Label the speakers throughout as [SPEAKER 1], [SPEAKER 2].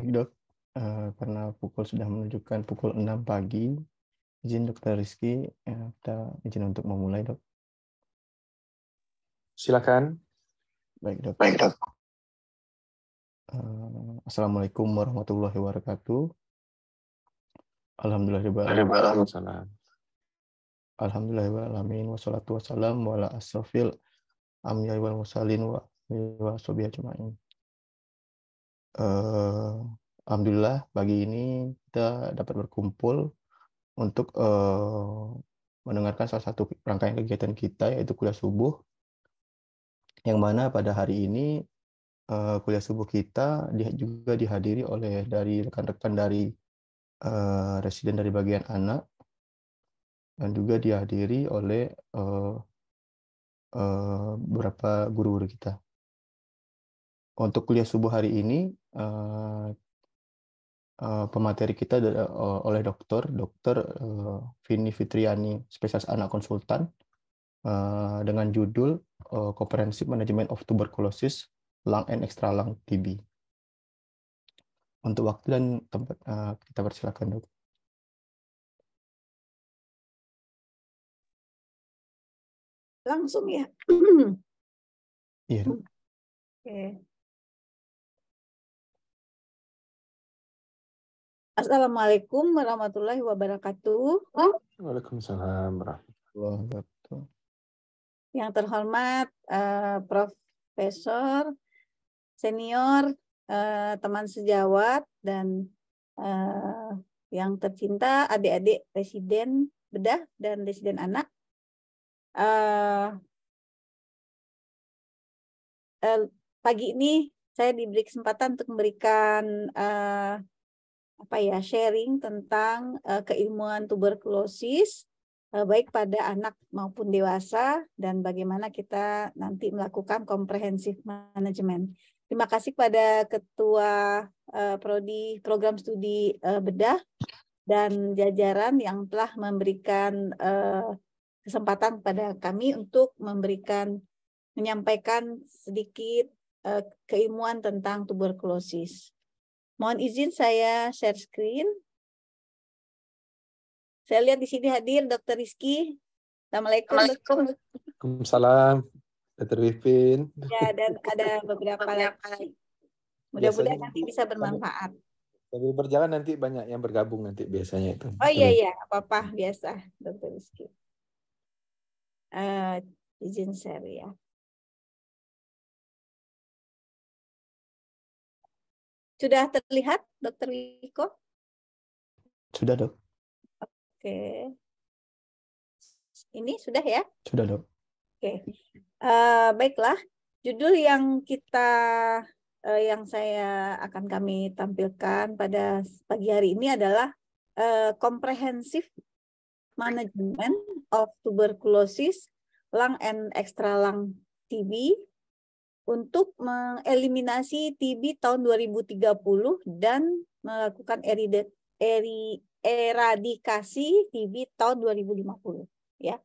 [SPEAKER 1] Baik, Dok. Karena pukul sudah menunjukkan pukul 6 pagi, izin Dr. Rizky, kita izin untuk memulai, Dok.
[SPEAKER 2] Silakan.
[SPEAKER 1] Baik, Dok.
[SPEAKER 2] Baik, Dok.
[SPEAKER 1] Assalamualaikum warahmatullahi wabarakatuh.
[SPEAKER 2] Waalaikumsalam.
[SPEAKER 1] Alhamdulillahirrahmanirrahim. Wassalatu wassalamu ala asrofil amyai wal mursalin wa sahbihi ajma'in. Alhamdulillah pagi ini kita dapat berkumpul untuk mendengarkan salah satu rangkaian kegiatan kita, yaitu kuliah subuh, yang mana pada hari ini kuliah subuh kita juga dihadiri oleh dari rekan-rekan dari residen dari bagian anak, dan juga dihadiri oleh beberapa guru-guru kita. Untuk kuliah subuh hari ini, pemateri kita oleh Dr. Vini Fitriani, spesialis anak konsultan, dengan judul Comprehensive Management of Tuberculosis, Lung and Extra Lung TB. Untuk waktu dan tempat kita persilakan, Dok.
[SPEAKER 3] Langsung ya.
[SPEAKER 1] Iya, Dok.
[SPEAKER 3] Oke. Assalamualaikum warahmatullahi wabarakatuh.
[SPEAKER 2] Waalaikumsalam warahmatullahi wabarakatuh.
[SPEAKER 3] Yang terhormat Profesor Senior, teman sejawat, dan yang tercinta adik-adik residen bedah dan residen anak. Pagi ini saya diberi kesempatan untuk memberikan sharing tentang keilmuan tuberkulosis, baik pada anak maupun dewasa, dan bagaimana kita nanti melakukan comprehensive management. Terima kasih pada Ketua Prodi Program Studi Bedah dan jajaran yang telah memberikan kesempatan kepada kami untuk menyampaikan sedikit keilmuan tentang tuberkulosis. Mohon izin saya share screen. Saya lihat di sini hadir Dr. Rizky. Assalamualaikum.
[SPEAKER 2] Waalaikumsalam, Dr. Vipin.
[SPEAKER 3] Ya, dan ada beberapa lagi. Mudah-mudahan nanti bisa bermanfaat.
[SPEAKER 2] Sambil berjalan nanti banyak yang bergabung nanti biasanya itu.
[SPEAKER 3] Oh iya, apa-apa biasa, Dr. Rizky. Izin share ya. Sudah terlihat, Dr. Wiko?
[SPEAKER 1] Sudah, Dok.
[SPEAKER 3] Oke. Ini sudah ya?
[SPEAKER 1] Sudah, Dok.
[SPEAKER 3] Oke. Baiklah. Judul yang saya akan kami tampilkan pada pagi hari ini adalah Comprehensive Management of Tuberculosis, Lung and Extra Lung TB, untuk mengeliminasi TB tahun 2030 dan melakukan eradikasi TB tahun 2050, ya.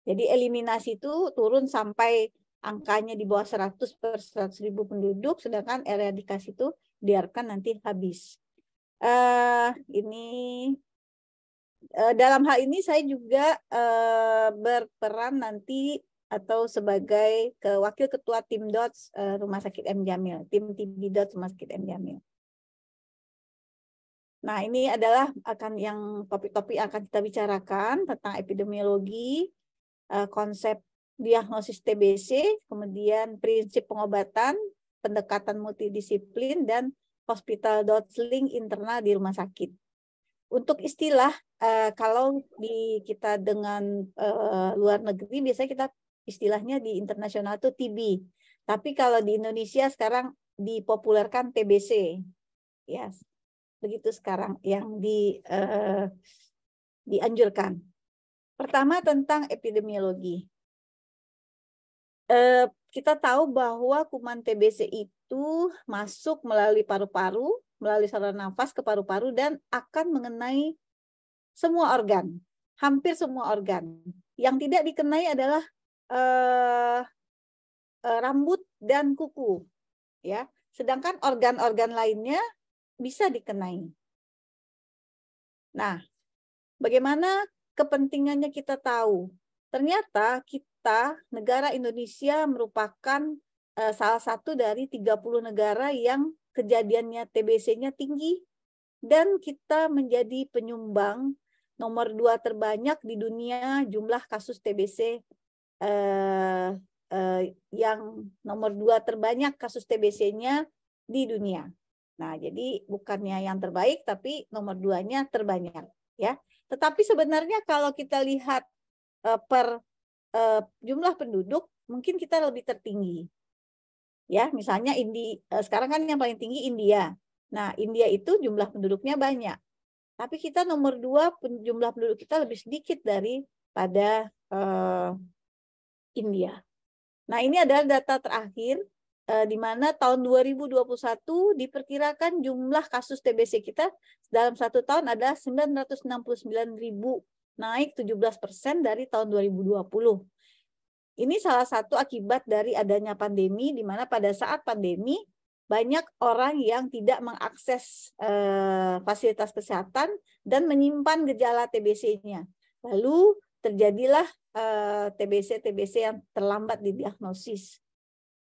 [SPEAKER 3] Jadi eliminasi itu turun sampai angkanya di bawah 100 per 100.000 penduduk, sedangkan eradikasi itu biarkan nanti habis. Dalam hal ini saya juga berperan nanti atau sebagai wakil ketua tim DOTS Rumah Sakit M. Jamil, tim TB DOTS Rumah Sakit M. Jamil. Nah, ini adalah topik-topik yang akan kita bicarakan tentang epidemiologi, konsep diagnosis TBC, kemudian prinsip pengobatan, pendekatan multidisiplin, dan hospital DOTS link internal di rumah sakit. Untuk istilah, kalau kita dengan luar negeri, biasanya kita istilahnya di internasional itu TB. Tapi kalau di Indonesia sekarang dipopulerkan TBC. Ya, begitu sekarang yang dianjurkan. Pertama tentang epidemiologi. Kita tahu bahwa kuman TBC itu masuk melalui paru-paru, melalui saluran nafas ke paru-paru, dan akan mengenai semua organ, hampir semua organ. Yang tidak dikenai adalah rambut dan kuku, ya. Sedangkan organ-organ lainnya bisa dikenai. Nah, bagaimana kepentingannya kita tahu? Ternyata kita, negara Indonesia merupakan salah satu dari 30 negara yang kejadiannya TBC-nya tinggi, dan kita menjadi penyumbang nomor 2 terbanyak di dunia jumlah kasus TBC, yang nomor 2 terbanyak kasus TBC-nya di dunia. Nah, jadi bukannya yang terbaik, tapi nomor 2-nya terbanyak, ya. Tetapi sebenarnya kalau kita lihat per jumlah penduduk, mungkin kita lebih tertinggi. Ya, misalnya sekarang kan yang paling tinggi India. Nah, India itu jumlah penduduknya banyak. Tapi kita nomor 2, jumlah penduduk kita lebih sedikit daripada India. Nah, ini adalah data terakhir di mana tahun 2021 diperkirakan jumlah kasus TBC kita dalam 1 tahun adalah 969.000, naik 17% dari tahun 2020. Ini salah satu akibat dari adanya pandemi, di mana pada saat pandemi banyak orang yang tidak mengakses fasilitas kesehatan dan menyimpan gejala TBC-nya. Lalu terjadilah TBC yang terlambat didiagnosis.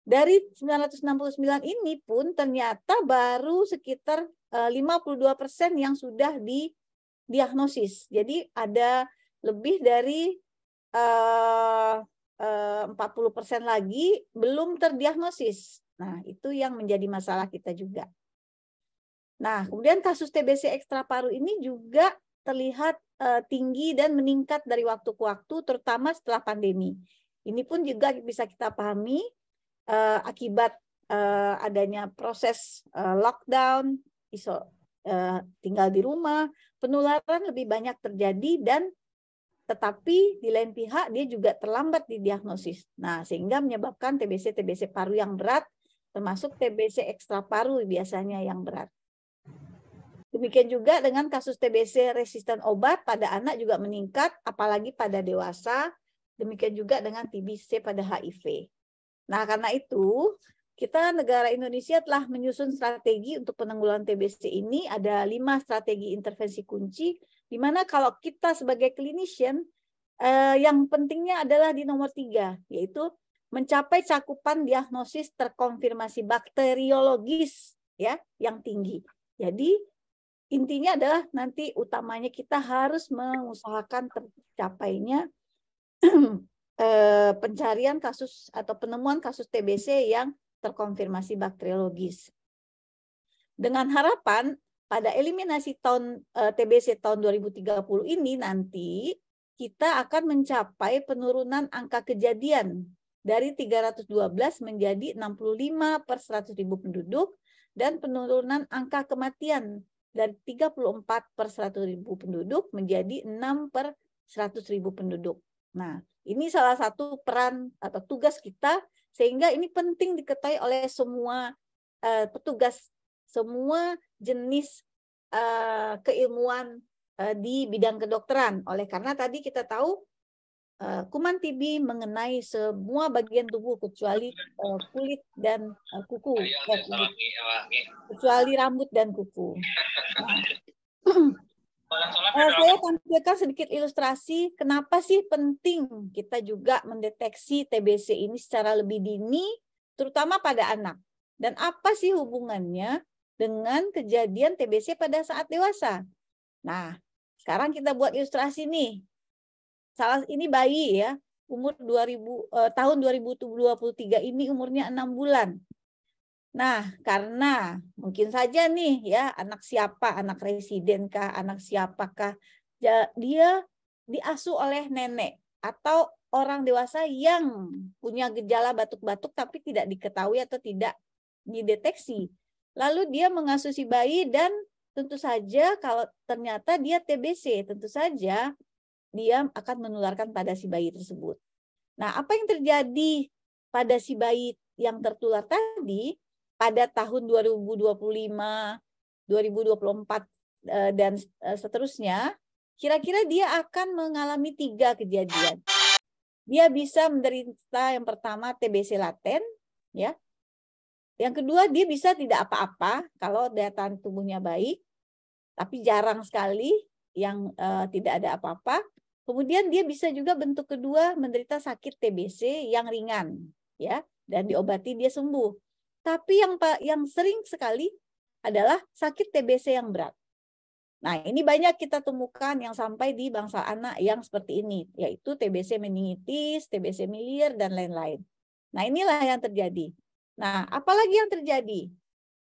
[SPEAKER 3] Dari 969 ini pun ternyata baru sekitar 52% yang sudah didiagnosis. Jadi ada lebih dari 40% lagi belum terdiagnosis. Nah, itu yang menjadi masalah kita juga. Nah, kemudian kasus TBC ekstra paru ini juga terlihat tinggi dan meningkat dari waktu ke waktu, terutama setelah pandemi. Ini pun juga bisa kita pahami akibat adanya proses lockdown, tinggal di rumah, penularan lebih banyak terjadi, dan tetapi di lain pihak dia juga terlambat didiagnosis. Nah, sehingga menyebabkan TBC paru yang berat, termasuk TBC ekstra paru biasanya yang berat. Demikian juga dengan kasus TBC resisten obat pada anak juga meningkat, apalagi pada dewasa. Demikian juga dengan TBC pada HIV. Nah, karena itu, kita negara Indonesia telah menyusun strategi untuk penanggulangan TBC ini. Ada 5 strategi intervensi kunci, di mana kalau kita sebagai clinician, yang pentingnya adalah di nomor 3, yaitu mencapai cakupan diagnosis terkonfirmasi bakteriologis ya yang tinggi. Jadi intinya adalah nanti utamanya kita harus mengusahakan tercapainya pencarian kasus atau penemuan kasus TBC yang terkonfirmasi bakteriologis. Dengan harapan pada eliminasi TBC tahun 2030 ini nanti kita akan mencapai penurunan angka kejadian dari 312 menjadi 65 per 100.000 penduduk, dan penurunan angka kematian dari 34 per 100.000 penduduk menjadi 6 per 100.000 penduduk. Nah, ini salah satu peran atau tugas kita, sehingga ini penting diketahui oleh semua petugas, semua jenis keilmuan di bidang kedokteran. Oleh karena tadi kita tahu kuman TB mengenai semua bagian tubuh kecuali kulit dan kuku, kecuali rambut dan kuku. Saya tampilkan sedikit ilustrasi kenapa sih penting kita juga mendeteksi TBC ini secara lebih dini, terutama pada anak. Dan apa sih hubungannya dengan kejadian TBC pada saat dewasa? Nah, sekarang kita buat ilustrasi nih. Ini bayi ya, umur tahun 2023 ini umurnya 6 bulan. Nah, karena mungkin saja nih ya, anak siapa, anak residen kah, anak siapakah, dia diasuh oleh nenek atau orang dewasa yang punya gejala batuk-batuk tapi tidak diketahui atau tidak dideteksi. Lalu dia mengasuh si bayi, dan tentu saja kalau ternyata dia TBC, tentu saja dia akan menularkan pada si bayi tersebut. Nah, apa yang terjadi pada si bayi yang tertular tadi pada tahun 2025, 2024, dan seterusnya, kira-kira dia akan mengalami 3 kejadian. Dia bisa menderita yang pertama TBC laten, ya, Yang kedua, dia bisa tidak apa-apa kalau daya tahan tubuhnya baik, tapi jarang sekali yang tidak ada apa-apa. Kemudian dia bisa juga bentuk kedua menderita sakit TBC yang ringan, ya, dan diobati dia sembuh. Tapi yang sering sekali adalah sakit TBC yang berat. Nah, ini banyak kita temukan yang sampai di bangsa anak yang seperti ini, yaitu TBC meningitis, TBC miliar, dan lain-lain. Nah, inilah yang terjadi. Nah, apalagi yang terjadi?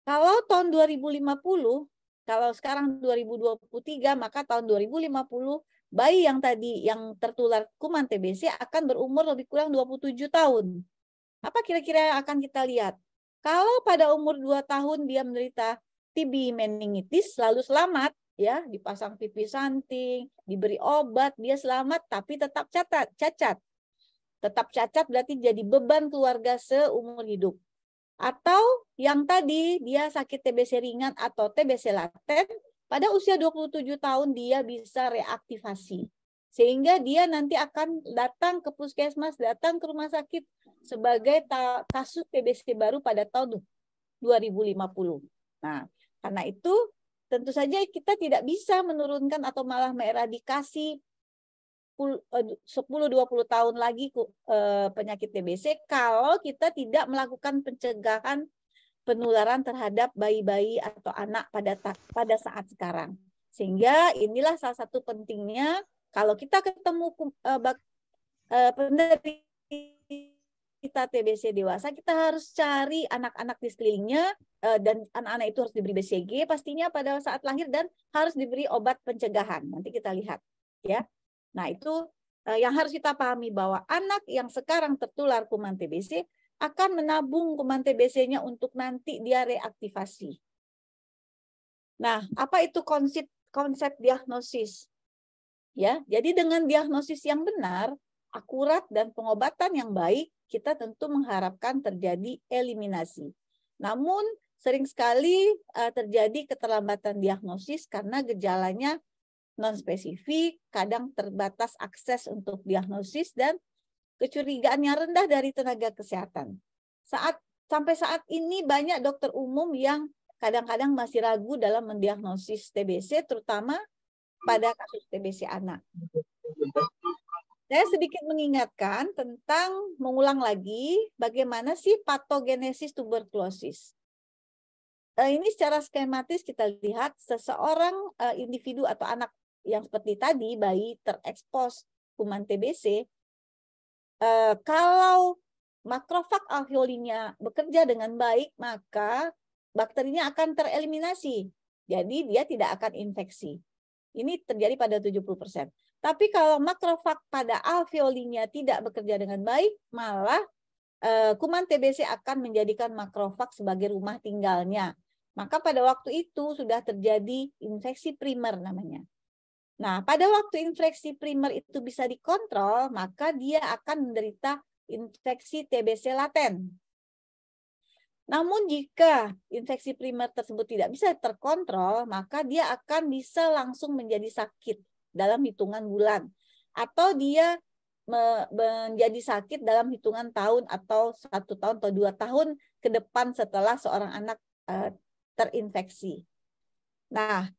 [SPEAKER 3] Kalau tahun 2050, kalau sekarang 2023, maka tahun 2050, bayi yang tadi yang tertular kuman TBC akan berumur lebih kurang 27 tahun. Apa kira-kira yang akan kita lihat? Kalau pada umur 2 tahun dia menderita TB meningitis, lalu selamat, ya, dipasang pipi samping, diberi obat, dia selamat, tapi tetap cacat. Tetap cacat berarti jadi beban keluarga seumur hidup. Atau yang tadi dia sakit TBC ringan atau TBC laten, pada usia 27 tahun dia bisa reaktivasi. Sehingga dia nanti akan datang ke puskesmas, datang ke rumah sakit sebagai kasus TBC baru pada tahun 2050. Nah, karena itu tentu saja kita tidak bisa menurunkan atau malah meradikasi 10-20 tahun lagi penyakit TBC kalau kita tidak melakukan pencegahan penularan terhadap bayi-bayi atau anak pada saat sekarang. Sehingga inilah salah satu pentingnya kalau kita ketemu penderita TBC dewasa, kita harus cari anak-anak di sekelilingnya dan anak-anak itu harus diberi BCG pastinya pada saat lahir dan harus diberi obat pencegahan. Nanti kita lihat, ya. Nah, itu yang harus kita pahami bahwa anak yang sekarang tertular kuman TBC akan menabung kuman TBC-nya untuk nanti dia reaktivasi. Nah, apa itu konsep diagnosis? Ya, jadi dengan diagnosis yang benar, akurat dan pengobatan yang baik, kita tentu mengharapkan terjadi eliminasi. Namun sering sekali terjadi keterlambatan diagnosis karena gejalanya non-spesifik, kadang terbatas akses untuk diagnosis, dan kecurigaan yang rendah dari tenaga kesehatan. Sampai saat ini banyak dokter umum yang kadang-kadang masih ragu dalam mendiagnosis TBC, terutama pada kasus TBC anak. Saya sedikit mengingatkan tentang mengulang lagi bagaimana sih patogenesis tuberkulosis. Ini secara skematis kita lihat seseorang individu atau anak yang seperti tadi, bayi terekspos kuman TBC, kalau makrofag alveolinya bekerja dengan baik, maka bakterinya akan tereliminasi. Jadi dia tidak akan infeksi. Ini terjadi pada 70%. Tapi kalau makrofag pada alveolinya tidak bekerja dengan baik, malah kuman TBC akan menjadikan makrofag sebagai rumah tinggalnya. Maka pada waktu itu sudah terjadi infeksi primer namanya. Nah, pada waktu infeksi primer itu bisa dikontrol, maka dia akan menderita infeksi TBC laten. Namun jika infeksi primer tersebut tidak bisa terkontrol, maka dia akan bisa langsung menjadi sakit dalam hitungan bulan. Atau dia menjadi sakit dalam hitungan tahun atau 1 tahun atau 2 tahun ke depan setelah seorang anak terinfeksi. Nah,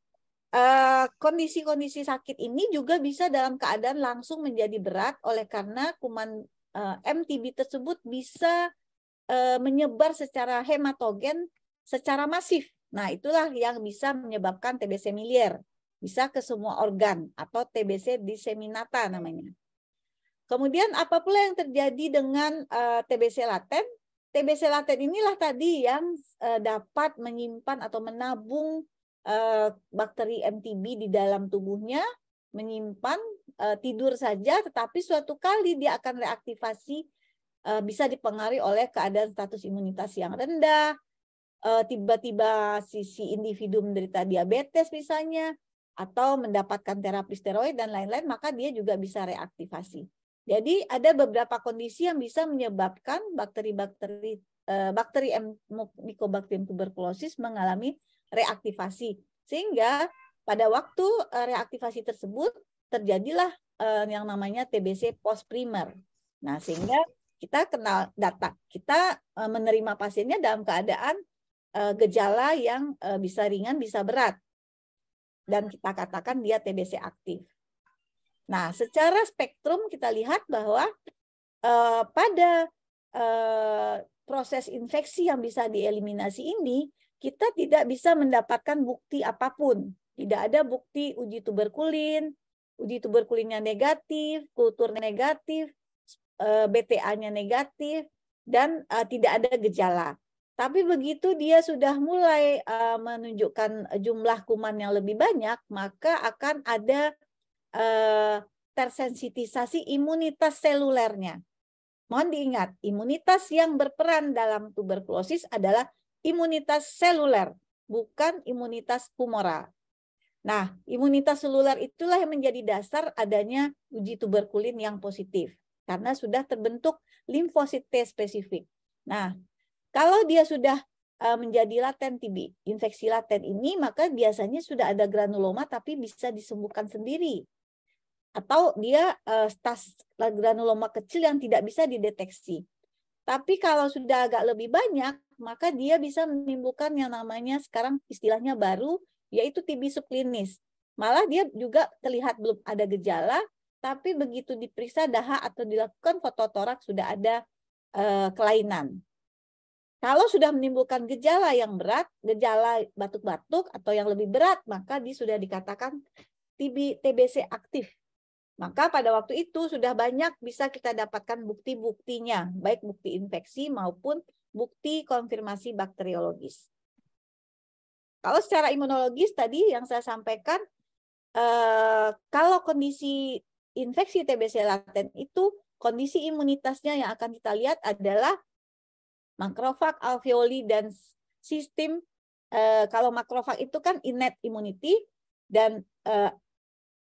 [SPEAKER 3] kondisi-kondisi sakit ini juga bisa dalam keadaan langsung menjadi berat oleh karena kuman MTB tersebut bisa menyebar secara hematogen secara masif. Nah, itulah yang bisa menyebabkan TBC miliar. Bisa ke semua organ atau TBC disseminata namanya. Kemudian apa pula yang terjadi dengan TBC laten? TBC laten inilah tadi yang dapat menyimpan atau menabung bakteri MTB di dalam tubuhnya, menyimpan tidur saja, tetapi suatu kali dia akan reaktivasi, bisa dipengaruhi oleh keadaan status imunitas yang rendah, tiba-tiba si individu menderita diabetes misalnya, atau mendapatkan terapi steroid dan lain-lain, maka dia juga bisa reaktivasi. Jadi ada beberapa kondisi yang bisa menyebabkan bakteri Mycobacterium tuberculosis mengalami reaktivasi. Sehingga pada waktu reaktivasi tersebut terjadilah yang namanya TBC post primer. Nah, sehingga kita kenal data. Kita menerima pasiennya dalam keadaan gejala yang bisa ringan, bisa berat. Dan kita katakan dia TBC aktif. Nah, secara spektrum kita lihat bahwa pada proses infeksi yang bisa dieliminasi ini, kita tidak bisa mendapatkan bukti apapun. Tidak ada bukti uji tuberkulinnya negatif, kulturnya negatif, BTA-nya negatif, dan tidak ada gejala. Tapi begitu dia sudah mulai menunjukkan jumlah kuman yang lebih banyak, maka akan ada tersensitisasi imunitas selulernya. Mohon diingat, imunitas yang berperan dalam tuberkulosis adalah imunitas seluler, bukan imunitas humoral. Nah, imunitas seluler itulah yang menjadi dasar adanya uji tuberkulin yang positif, karena sudah terbentuk limfosit T spesifik. Nah, kalau dia sudah menjadi laten TB, infeksi laten ini, maka biasanya sudah ada granuloma tapi bisa disembuhkan sendiri. Atau dia granuloma kecil yang tidak bisa dideteksi. Tapi kalau sudah agak lebih banyak, maka dia bisa menimbulkan yang namanya sekarang istilahnya baru, yaitu TB subklinis. Malah dia juga terlihat belum ada gejala, tapi begitu diperiksa dahak atau dilakukan fototoraks sudah ada kelainan. Kalau sudah menimbulkan gejala yang berat, gejala batuk-batuk atau yang lebih berat, maka dia sudah dikatakan TBC aktif. Maka pada waktu itu sudah banyak bisa kita dapatkan bukti-buktinya, baik bukti infeksi maupun bukti konfirmasi bakteriologis. Kalau secara imunologis tadi yang saya sampaikan, kalau kondisi infeksi TBC laten itu, kondisi imunitasnya yang akan kita lihat adalah makrofag, alveoli, dan sistem. Kalau makrofag itu kan innate immunity, dan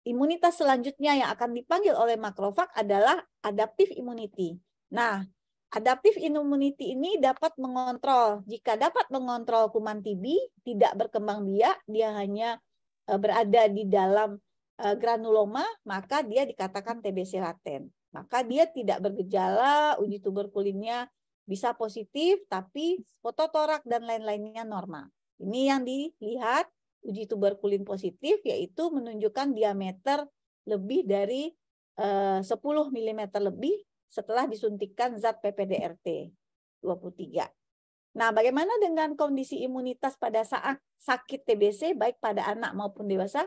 [SPEAKER 3] imunitas selanjutnya yang akan dipanggil oleh makrofag adalah adaptive immunity. Nah, adaptive immunity ini dapat mengontrol. Jika dapat mengontrol kuman TB, tidak berkembang biak, dia hanya berada di dalam granuloma, maka dia dikatakan TBC laten. Maka dia tidak bergejala, uji tuberkulinnya bisa positif, tapi fototorak dan lain-lainnya normal. Ini yang dilihat. Uji tuberkulin positif yaitu menunjukkan diameter lebih dari 10 mm lebih setelah disuntikkan zat PPDRT 23. Nah, bagaimana dengan kondisi imunitas pada saat sakit TBC baik pada anak maupun dewasa?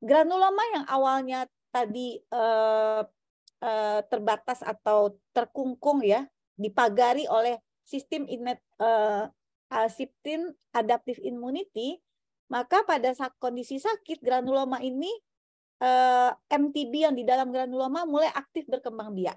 [SPEAKER 3] Granuloma yang awalnya tadi terbatas atau terkungkung ya, dipagari oleh sistem innate sistem adaptive immunity, maka pada saat kondisi sakit granuloma ini MTB yang di dalam granuloma mulai aktif berkembang biak.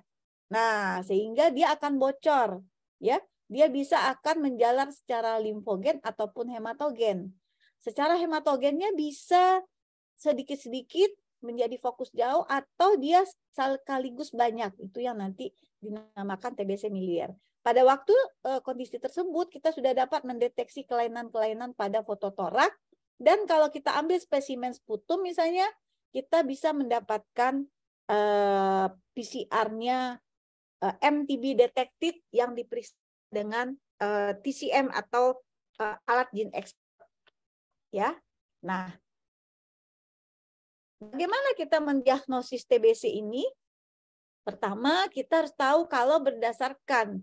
[SPEAKER 3] Nah, sehingga dia akan bocor, ya. Dia bisa akan menjalar secara limfogen ataupun hematogen. Secara hematogennya bisa sedikit-sedikit menjadi fokus jauh atau dia sekaligus banyak. Itu yang nanti dinamakan TBC miliar. Pada waktu kondisi tersebut, kita sudah dapat mendeteksi kelainan-kelainan pada fototorak. Dan kalau kita ambil spesimen sputum misalnya, kita bisa mendapatkan PCR-nya MTB detected yang diperiksa dengan TCM atau alat gene expert. Ya. Nah, bagaimana kita mendiagnosis TBC ini? Pertama, kita harus tahu kalau berdasarkan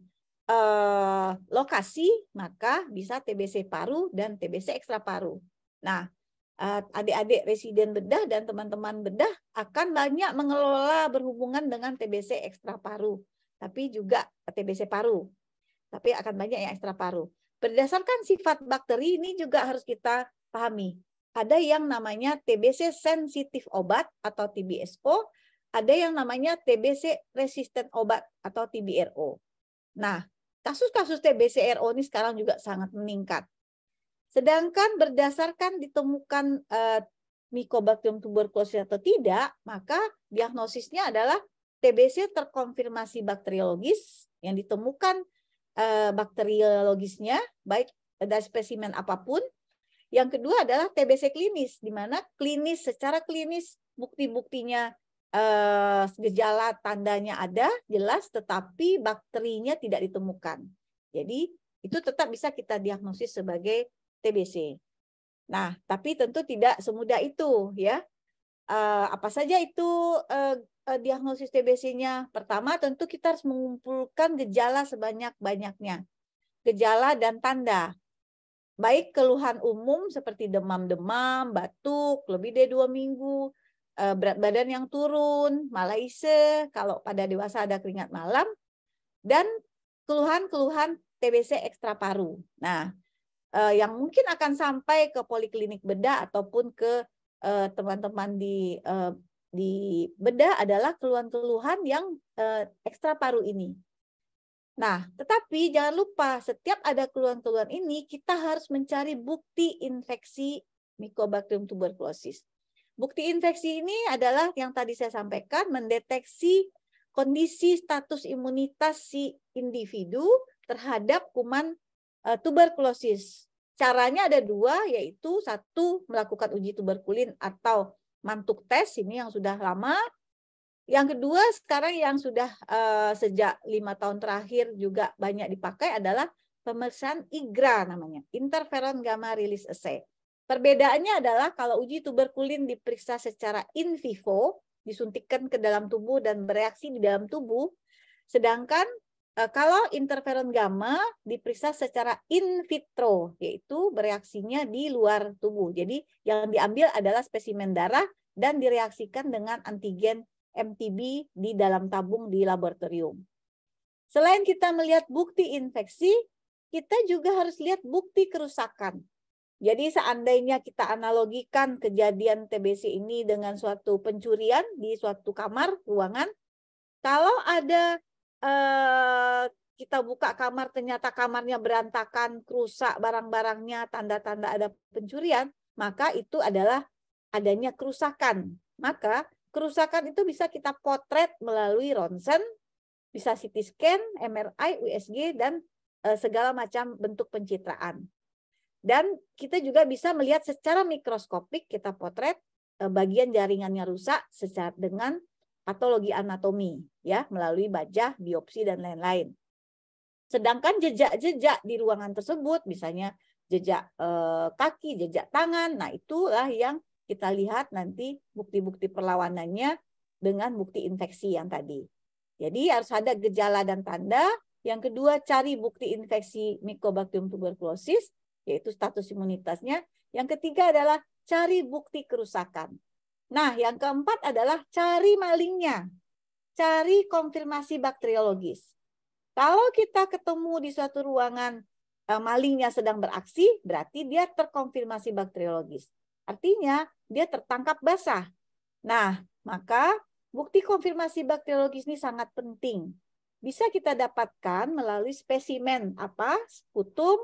[SPEAKER 3] lokasi, maka bisa TBC paru dan TBC ekstra paru. Nah, adik-adik residen bedah dan teman-teman bedah akan banyak mengelola berhubungan dengan TBC ekstra paru, tapi juga TBC paru. Tapi akan banyak yang ekstra paru. Berdasarkan sifat bakteri ini juga harus kita pahami. Ada yang namanya TBC sensitif obat atau TBSO, ada yang namanya TBC resisten obat atau TBRO. Nah, kasus-kasus TBC-RO ini sekarang juga sangat meningkat. Sedangkan berdasarkan ditemukan Mycobacterium tuberculosis atau tidak, maka diagnosisnya adalah TBC terkonfirmasi bakteriologis yang ditemukan bakteriologisnya, baik dari spesimen apapun. Yang kedua adalah TBC klinis, di mana klinis secara klinis bukti-buktinya gejala tandanya ada jelas, tetapi bakterinya tidak ditemukan. Jadi itu tetap bisa kita diagnosis sebagai TBC. Nah, tapi tentu tidak semudah itu ya. Apa saja itu diagnosis TBC-nya? Pertama, tentu kita harus mengumpulkan gejala sebanyak-banyaknya. Gejala dan tanda. Baik keluhan umum seperti demam-demam, batuk, lebih dari 2 minggu, berat badan yang turun, malaise, kalau pada dewasa ada keringat malam, dan keluhan-keluhan TBC ekstra paru. Nah, yang mungkin akan sampai ke poliklinik bedah ataupun ke teman-teman di bedah adalah keluhan-keluhan yang ekstra paru ini. Nah, tetapi jangan lupa setiap ada keluhan-keluhan ini kita harus mencari bukti infeksi Mycobacterium tuberculosis. Bukti infeksi ini adalah yang tadi saya sampaikan, mendeteksi kondisi status imunitas si individu terhadap kuman tuberkulosis. Caranya ada 2, yaitu 1 melakukan uji tuberkulin atau mantuk tes, ini yang sudah lama. Yang kedua sekarang yang sudah sejak 5 tahun terakhir juga banyak dipakai adalah pemeriksaan IGRA namanya, Interferon Gamma Release Assay. Perbedaannya adalah kalau uji tuberkulin diperiksa secara in vivo, disuntikkan ke dalam tubuh dan bereaksi di dalam tubuh, sedangkan kalau interferon gamma diperiksa secara in vitro, yaitu bereaksinya di luar tubuh. Jadi yang diambil adalah spesimen darah dan direaksikan dengan antigen MTB di dalam tabung di laboratorium. Selain kita melihat bukti infeksi, kita juga harus lihat bukti kerusakan. Jadi seandainya kita analogikan kejadian TBC ini dengan suatu pencurian di suatu kamar, ruangan, kalau ada kita buka kamar ternyata kamarnya berantakan, rusak barang-barangnya, tanda-tanda ada pencurian, maka itu adalah adanya kerusakan. Maka kerusakan itu bisa kita potret melalui ronsen, bisa CT scan, MRI, USG, dan segala macam bentuk pencitraan. Dan kita juga bisa melihat secara mikroskopik, kita potret bagian jaringannya rusak secara dengan patologi anatomi, ya, melalui bajah, biopsi, dan lain-lain. Sedangkan jejak-jejak di ruangan tersebut, misalnya jejak kaki, jejak tangan, nah itulah yang kita lihat nanti bukti-bukti perlawanannya dengan bukti infeksi yang tadi. Jadi harus ada gejala dan tanda. Yang kedua, cari bukti infeksi Mycobacterium tuberculosis, yaitu status imunitasnya. Yang ketiga adalah cari bukti kerusakan. Nah, yang keempat adalah cari malingnya. Cari konfirmasi bakteriologis. Kalau kita ketemu di suatu ruangan malingnya sedang beraksi, berarti dia terkonfirmasi bakteriologis. Artinya dia tertangkap basah. Nah, maka bukti konfirmasi bakteriologis ini sangat penting. Bisa kita dapatkan melalui spesimen apa? Sputum.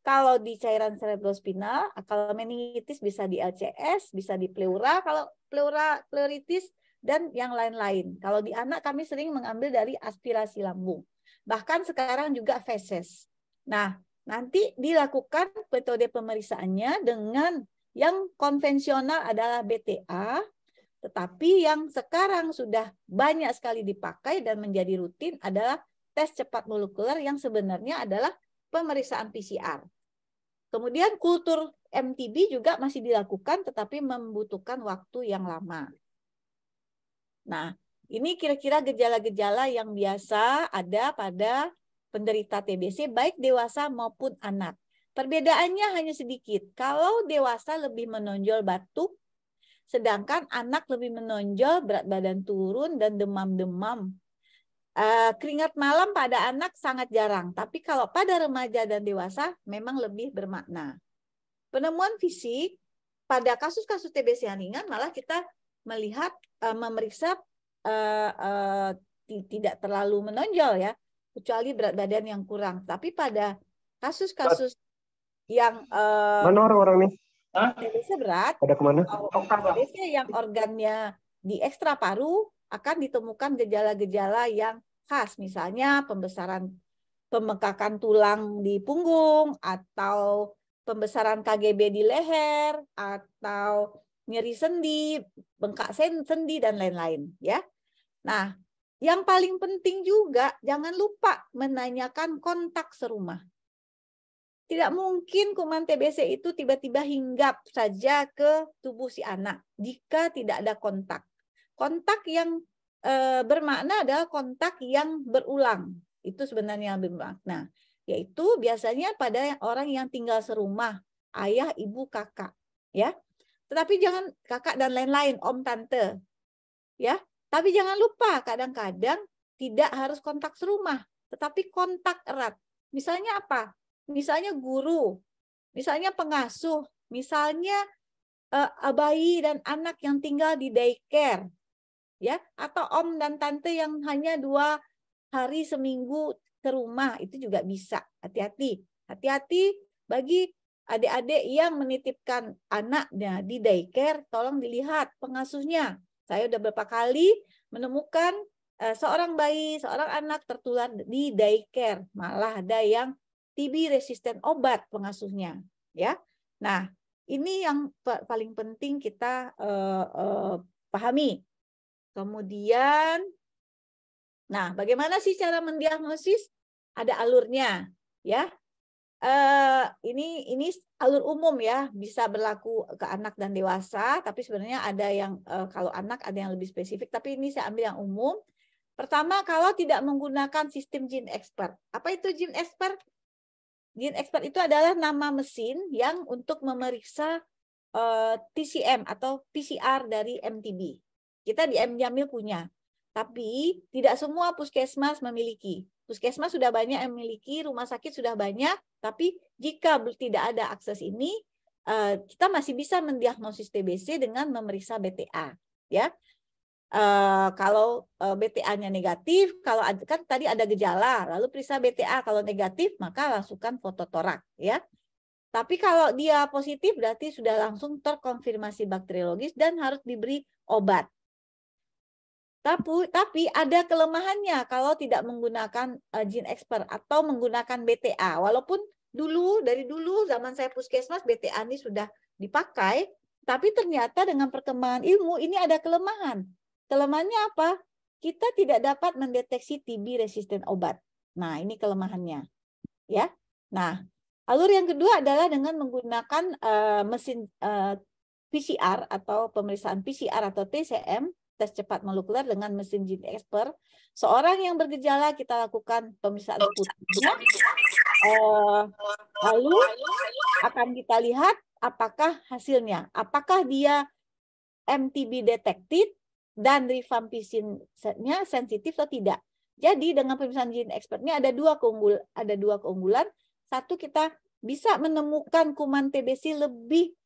[SPEAKER 3] Kalau di cairan cerebrospinal, kalau meningitis bisa di LCS, bisa di pleura, kalau pleuritis, dan yang lain-lain. Kalau di anak kami sering mengambil dari aspirasi lambung. Bahkan sekarang juga feses. Nah, nanti dilakukan metode pemeriksaannya dengan yang konvensional adalah BTA, tetapi yang sekarang sudah banyak sekali dipakai dan menjadi rutin adalah tes cepat molekuler yang sebenarnya adalah pemeriksaan PCR. Kemudian kultur MTB juga masih dilakukan tetapi membutuhkan waktu yang lama. Nah, ini kira-kira gejala-gejala yang biasa ada pada penderita TBC baik dewasa maupun anak. Perbedaannya hanya sedikit. Kalau dewasa lebih menonjol batuk, sedangkan anak lebih menonjol berat badan turun dan demam-demam. Keringat malam pada anak sangat jarang, tapi kalau pada remaja dan dewasa memang lebih bermakna. Penemuan fisik pada kasus-kasus TBC yang ringan malah kita melihat memeriksa tidak terlalu menonjol ya, kecuali berat badan yang kurang. Tapi pada kasus-kasus yang
[SPEAKER 4] mana orang-orang nih?
[SPEAKER 3] TBC berat,
[SPEAKER 4] Pada kemana?
[SPEAKER 3] TBC yang organnya di ekstra paru akan ditemukan gejala-gejala yang khas, misalnya pembengkakan tulang di punggung, atau pembesaran KGB di leher, atau nyeri sendi, bengkak sendi dan lain-lain ya. Nah, yang paling penting juga jangan lupa menanyakan kontak serumah. Tidak mungkin kuman TBC itu tiba-tiba hinggap saja ke tubuh si anak jika tidak ada kontak. Kontak yang bermakna adalah kontak yang berulang. Itu sebenarnya yang bermakna. Yaitu biasanya pada orang yang tinggal serumah, ayah, ibu, kakak. Ya. Tetapi jangan kakak dan lain-lain, om, tante. Ya. Tapi jangan lupa kadang-kadang tidak harus kontak serumah, tetapi kontak erat. Misalnya apa? Misalnya guru, misalnya pengasuh, misalnya bayi dan anak yang tinggal di daycare, ya, atau om dan tante yang hanya 2 hari seminggu ke rumah, itu juga bisa. Hati-hati, hati-hati bagi adik-adik yang menitipkan anaknya di daycare, tolong dilihat pengasuhnya. Saya udah beberapa kali menemukan seorang bayi, seorang anak tertular di daycare, malah ada yang TB resisten obat pengasuhnya, ya. Nah, ini yang paling penting kita pahami. Kemudian, nah, bagaimana sih cara mendiagnosis? Ada alurnya, ya. Ini alur umum ya, bisa berlaku ke anak dan dewasa, tapi sebenarnya ada yang kalau anak ada yang lebih spesifik, tapi ini saya ambil yang umum. Pertama, kalau tidak menggunakan sistem Gene Expert. Apa itu Gene Expert? Gene Expert itu adalah nama mesin yang untuk memeriksa TCM atau PCR dari MTB. Kita di M Jamil punya, tapi tidak semua puskesmas memiliki. Puskesmas sudah banyak yang memiliki, rumah sakit sudah banyak, tapi jika tidak ada akses ini, kita masih bisa mendiagnosis TBC dengan memeriksa BTA. Ya. Kalau BTA-nya negatif, kalau kan tadi ada gejala, lalu periksa BTA, kalau negatif maka langsungkan foto torak, ya. Tapi kalau dia positif berarti sudah langsung terkonfirmasi bakteriologis dan harus diberi obat. Tapi ada kelemahannya kalau tidak menggunakan Gene Expert atau menggunakan BTA. Walaupun dari dulu zaman saya puskesmas BTA ini sudah dipakai, tapi ternyata dengan perkembangan ilmu ini ada kelemahan. Kelemahannya apa? Kita tidak dapat mendeteksi TB resisten obat. Nah, ini kelemahannya. Ya. Nah, alur yang kedua adalah dengan menggunakan mesin PCR atau pemeriksaan PCR atau TCM, tes cepat molekuler dengan mesin Gene Expert. Seorang yang bergejala kita lakukan pemeriksaan sputumnya. Lalu akan kita lihat apakah hasilnya. Apakah dia MTB detected dan rifampicin-nya sensitif atau tidak. Jadi dengan pemeriksaan Gene Expert ini ada dua keunggulan. Satu, kita bisa menemukan kuman TBC lebih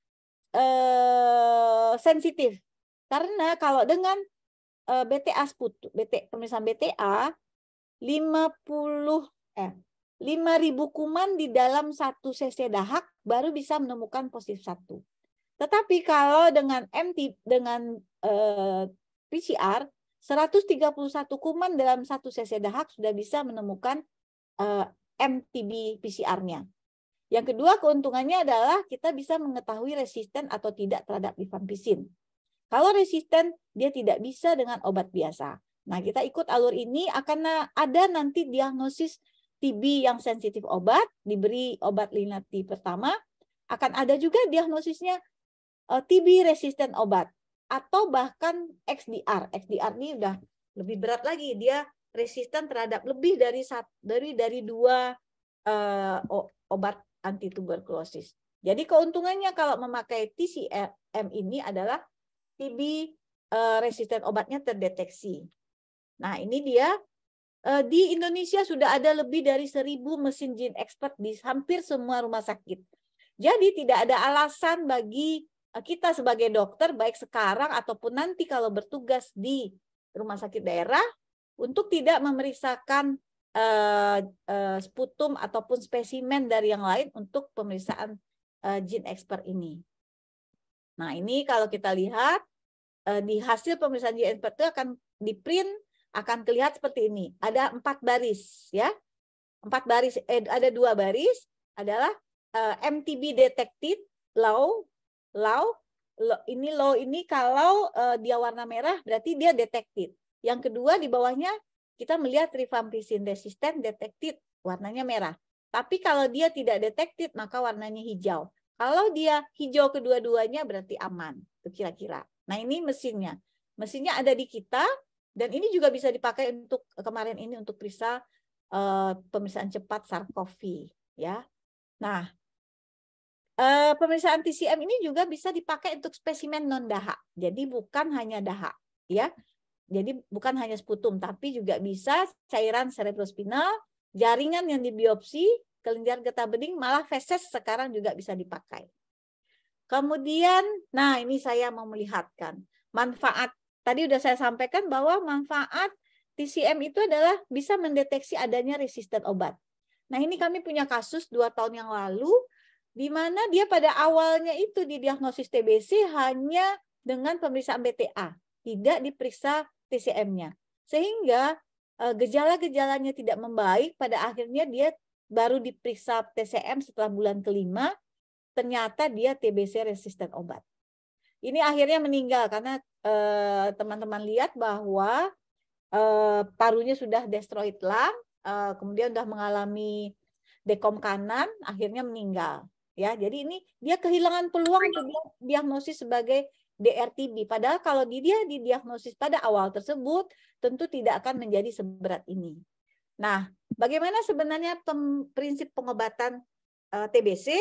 [SPEAKER 3] sensitif. Karena kalau dengan BTA pemeriksaan BTA 5.000 kuman di dalam 1 cc dahak baru bisa menemukan positif 1. Tetapi kalau dengan PCR 131 kuman dalam 1 cc dahak sudah bisa menemukan MTB PCR-nya. Yang kedua keuntungannya adalah kita bisa mengetahui resisten atau tidak terhadap rifampicin. Kalau resisten dia tidak bisa dengan obat biasa. Nah, kita ikut alur ini akan ada nanti diagnosis TB yang sensitif obat, diberi obat Linati pertama, akan ada juga diagnosisnya TB resisten obat. Atau bahkan XDR. XDR ini udah lebih berat lagi. Dia resisten terhadap lebih dari 2 obat anti tuberkulosis. Jadi keuntungannya kalau memakai TCM ini adalah TB resisten obatnya terdeteksi. Nah, ini dia. Di Indonesia sudah ada lebih dari 1.000 mesin Gene Expert di hampir semua rumah sakit. Jadi tidak ada alasan bagi kita sebagai dokter, baik sekarang ataupun nanti kalau bertugas di rumah sakit daerah, untuk tidak memeriksakan sputum ataupun spesimen dari yang lain untuk pemeriksaan Gene Expert ini. Nah, ini kalau kita lihat di hasil pemeriksaan Gene Expert itu akan di-print, akan terlihat seperti ini. Ada 4 baris, ya. 4 baris, ada 2 baris adalah MTB detected, low, low ini kalau dia warna merah berarti dia detected. Yang kedua di bawahnya kita melihat rifampicin resistant detected, warnanya merah. Tapi kalau dia tidak detected maka warnanya hijau. Kalau dia hijau kedua-duanya berarti aman, itu kira-kira. Nah ini mesinnya. Mesinnya ada di kita dan ini juga bisa dipakai untuk kemarin ini untuk periksa pemeriksaan cepat SARS-CoV ya. Nah, pemeriksaan TCM ini juga bisa dipakai untuk spesimen non dahak. Jadi bukan hanya dahak ya. Jadi bukan hanya sputum tapi juga bisa cairan cerebrospinal, jaringan yang dibiopsi, kelenjar getah bening, malah feses sekarang juga bisa dipakai. Kemudian, nah ini saya mau melihatkan manfaat. Tadi udah saya sampaikan bahwa manfaat TCM itu adalah bisa mendeteksi adanya resisten obat. Nah ini kami punya kasus 2 tahun yang lalu, di mana dia pada awalnya itu didiagnosis TBC hanya dengan pemeriksaan BTA, tidak diperiksa TCM-nya. Sehingga gejala-gejalanya tidak membaik, pada akhirnya dia baru diperiksa TCM setelah bulan kelima, ternyata dia TBC resisten obat. Ini akhirnya meninggal karena teman-teman lihat bahwa parunya sudah destroyed lung, kemudian sudah mengalami dekom kanan, akhirnya meninggal. Ya, jadi ini dia kehilangan peluang untuk diagnosis sebagai DRTB. Padahal kalau dia didiagnosis pada awal tersebut, tentu tidak akan menjadi seberat ini. Nah, bagaimana sebenarnya prinsip pengobatan TBC?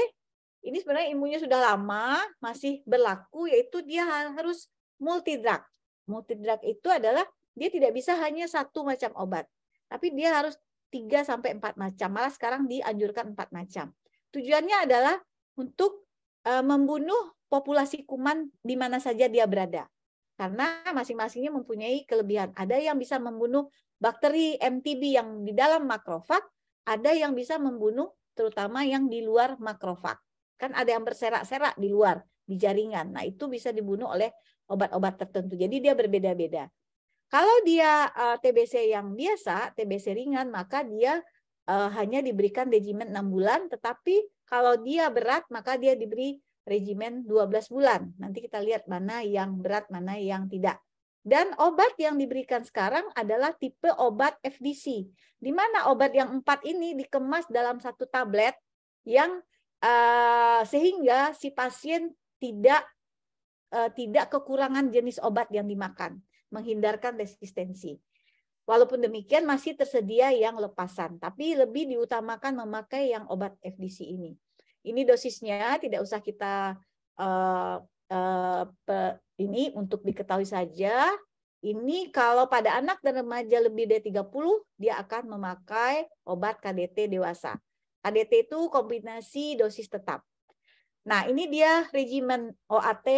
[SPEAKER 3] Ini sebenarnya ilmunya sudah lama, masih berlaku, yaitu dia harus multidrug. Multidrug itu adalah dia tidak bisa hanya satu macam obat, tapi dia harus 3-4 macam. Malah sekarang dianjurkan 4 macam. Tujuannya adalah untuk membunuh populasi kuman di mana saja dia berada. Karena masing-masingnya mempunyai kelebihan. Ada yang bisa membunuh bakteri MTB yang di dalam makrofag, ada yang bisa membunuh terutama yang di luar makrofag. Kan ada yang berserak-serak di luar, di jaringan. Nah itu bisa dibunuh oleh obat-obat tertentu. Jadi dia berbeda-beda. Kalau dia TBC yang biasa, TBC ringan, maka dia hanya diberikan regimen 6 bulan, tetapi kalau dia berat, maka dia diberi regimen 12 bulan. Nanti kita lihat mana yang berat, mana yang tidak. Dan obat yang diberikan sekarang adalah tipe obat FDC, di mana obat yang 4 ini dikemas dalam satu tablet yang sehingga si pasien tidak kekurangan jenis obat yang dimakan, menghindarkan resistensi. Walaupun demikian masih tersedia yang lepasan, tapi lebih diutamakan memakai yang obat FDC ini. Ini dosisnya, tidak usah kita ini untuk diketahui saja. Ini kalau pada anak dan remaja lebih dari 30, dia akan memakai obat KDT dewasa. KDT itu kombinasi dosis tetap. Nah, ini dia regimen OAT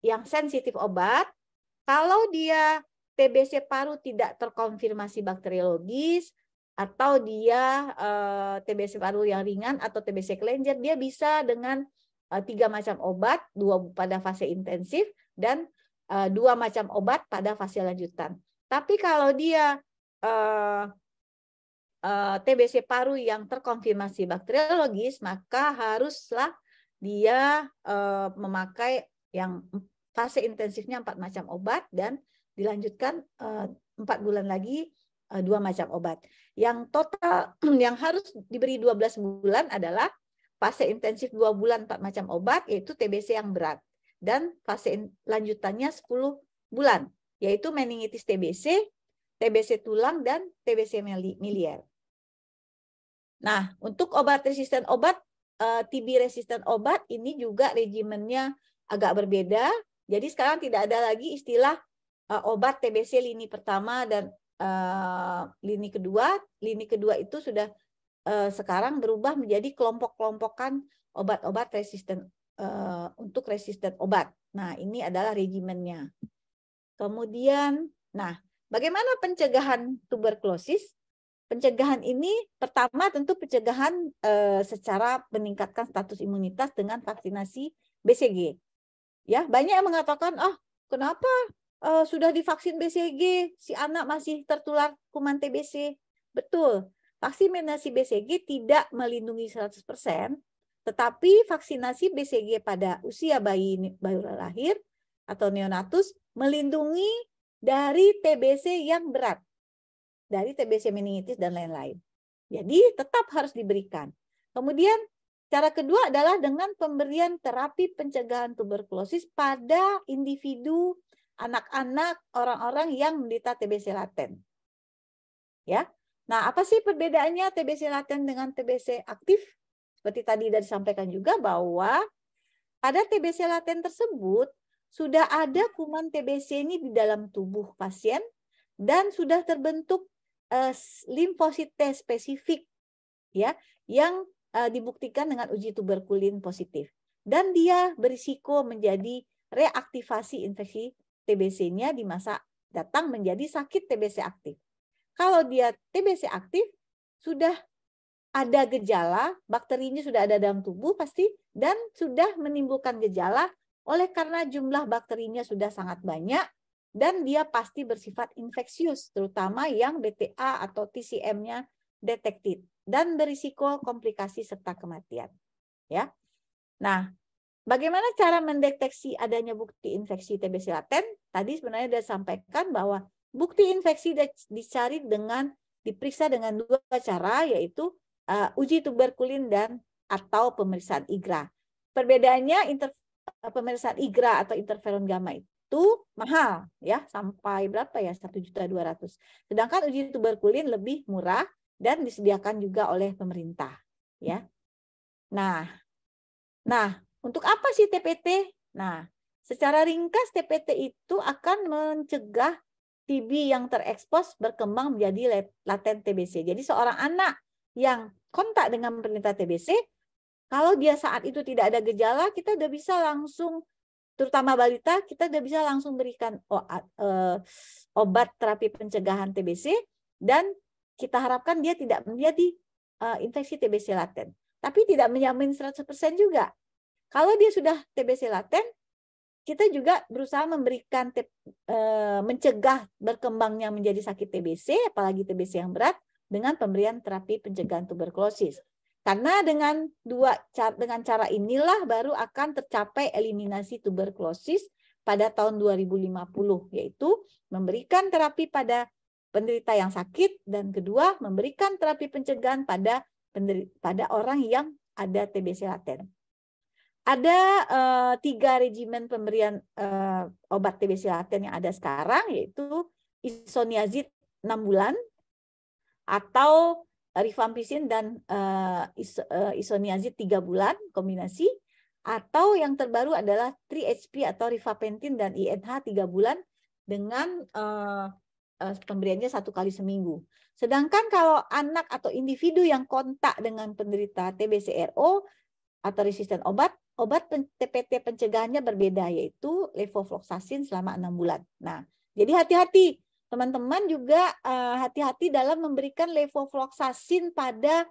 [SPEAKER 3] yang sensitif obat. Kalau dia TBC paru tidak terkonfirmasi bakteriologis, atau dia TBC paru yang ringan atau TBC kelenjar, dia bisa dengan 3 macam obat, 2 pada fase intensif dan 2 macam obat pada fase lanjutan. Tapi kalau dia TBC paru yang terkonfirmasi bakteriologis, maka haruslah dia memakai yang fase intensifnya 4 macam obat dan dilanjutkan 4 bulan lagi 2 macam obat. Yang total yang harus diberi 12 bulan adalah fase intensif 2 bulan 4 macam obat, yaitu TBC yang berat. Dan fase lanjutannya 10 bulan, yaitu meningitis TBC, TBC tulang, dan TBC miliar. Nah, untuk obat resisten obat, TB resisten obat, ini juga regimennya agak berbeda. Jadi sekarang tidak ada lagi istilah obat TBC lini pertama dan lini kedua. Lini kedua itu sudah sekarang berubah menjadi kelompok-kelompokan obat-obat resisten untuk resisten obat. Nah, ini adalah regimennya. Kemudian, nah, bagaimana pencegahan tuberkulosis? Pencegahan ini pertama tentu pencegahan secara meningkatkan status imunitas dengan vaksinasi BCG. Ya, banyak yang mengatakan, kenapa sudah divaksin BCG, si anak masih tertular kuman TBC. Betul, vaksinasi BCG tidak melindungi 100%, Tetapi vaksinasi BCG pada usia bayi baru lahir atau neonatus melindungi dari TBC yang berat, dari TBC meningitis dan lain-lain. Jadi tetap harus diberikan. Kemudian cara kedua adalah dengan pemberian terapi pencegahan tuberkulosis pada individu, anak-anak, orang-orang yang menderita TBC laten. Ya. Nah, apa sih perbedaannya TBC laten dengan TBC aktif? Seperti tadi sudah disampaikan juga bahwa pada TBC laten tersebut sudah ada kuman TBC ini di dalam tubuh pasien dan sudah terbentuk limfosit T spesifik ya yang dibuktikan dengan uji tuberkulin positif dan dia berisiko menjadi reaktivasi infeksi TBC-nya di masa datang menjadi sakit TBC aktif. Kalau dia TBC aktif sudah ada gejala, bakterinya sudah ada dalam tubuh pasti dan sudah menimbulkan gejala oleh karena jumlah bakterinya sudah sangat banyak dan dia pasti bersifat infeksius, terutama yang BTA atau TCM-nya detected dan berisiko komplikasi serta kematian. Ya. Nah, bagaimana cara mendeteksi adanya bukti infeksi TBC laten? Tadi sebenarnya sudah sampaikan bahwa bukti infeksi dicari dengan diperiksa dengan dua cara, yaitu uji tuberkulin dan atau pemeriksaan IGRA. Perbedaannya pemeriksaan IGRA atau interferon gamma itu mahal ya, sampai berapa ya? 1.200.000. Sedangkan uji tuberkulin lebih murah dan disediakan juga oleh pemerintah ya. Nah, untuk apa sih TPT? Nah, secara ringkas TPT itu akan mencegah TB yang terekspos berkembang menjadi laten TBC. Jadi seorang anak yang kontak dengan penderita TBC, kalau dia saat itu tidak ada gejala, kita udah bisa langsung, terutama balita, kita udah bisa langsung berikan obat terapi pencegahan TBC dan kita harapkan dia tidak menjadi infeksi TBC laten. Tapi tidak menjamin 100% juga. Kalau dia sudah TBC laten, kita juga berusaha memberikan mencegah berkembangnya menjadi sakit TBC, apalagi TBC yang berat, dengan pemberian terapi pencegahan tuberkulosis. Karena dengan cara inilah baru akan tercapai eliminasi tuberkulosis pada tahun 2050, yaitu memberikan terapi pada penderita yang sakit dan kedua memberikan terapi pencegahan pada orang yang ada TBC laten. Ada 3 regimen pemberian obat TBC laten yang ada sekarang, yaitu isoniazid 6 bulan atau rifampicin dan isoniazid 3 bulan kombinasi, atau yang terbaru adalah 3-HP atau rifapentin dan INH 3 bulan dengan pemberiannya 1 kali seminggu. Sedangkan kalau anak atau individu yang kontak dengan penderita TBC-RO atau resisten obat TPT pencegahannya berbeda, yaitu levofloxacin selama 6 bulan. Nah, jadi hati-hati. Teman-teman juga hati-hati dalam memberikan levofloxacin pada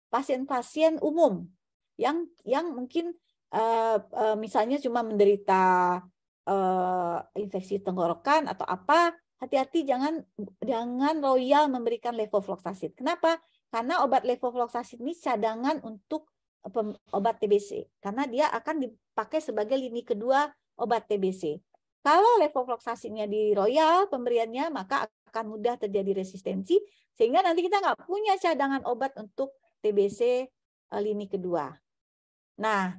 [SPEAKER 3] pasien-pasien umum yang mungkin misalnya cuma menderita infeksi tenggorokan atau apa. Hati-hati, jangan royal memberikan levofloxacin. Kenapa? Karena obat levofloxacin ini cadangan untuk obat TBC karena dia akan dipakai sebagai lini kedua obat TBC. Kalau levofloxacinnya di royal pemberiannya, maka akan mudah terjadi resistensi sehingga nanti kita nggak punya cadangan obat untuk TBC lini kedua. Nah,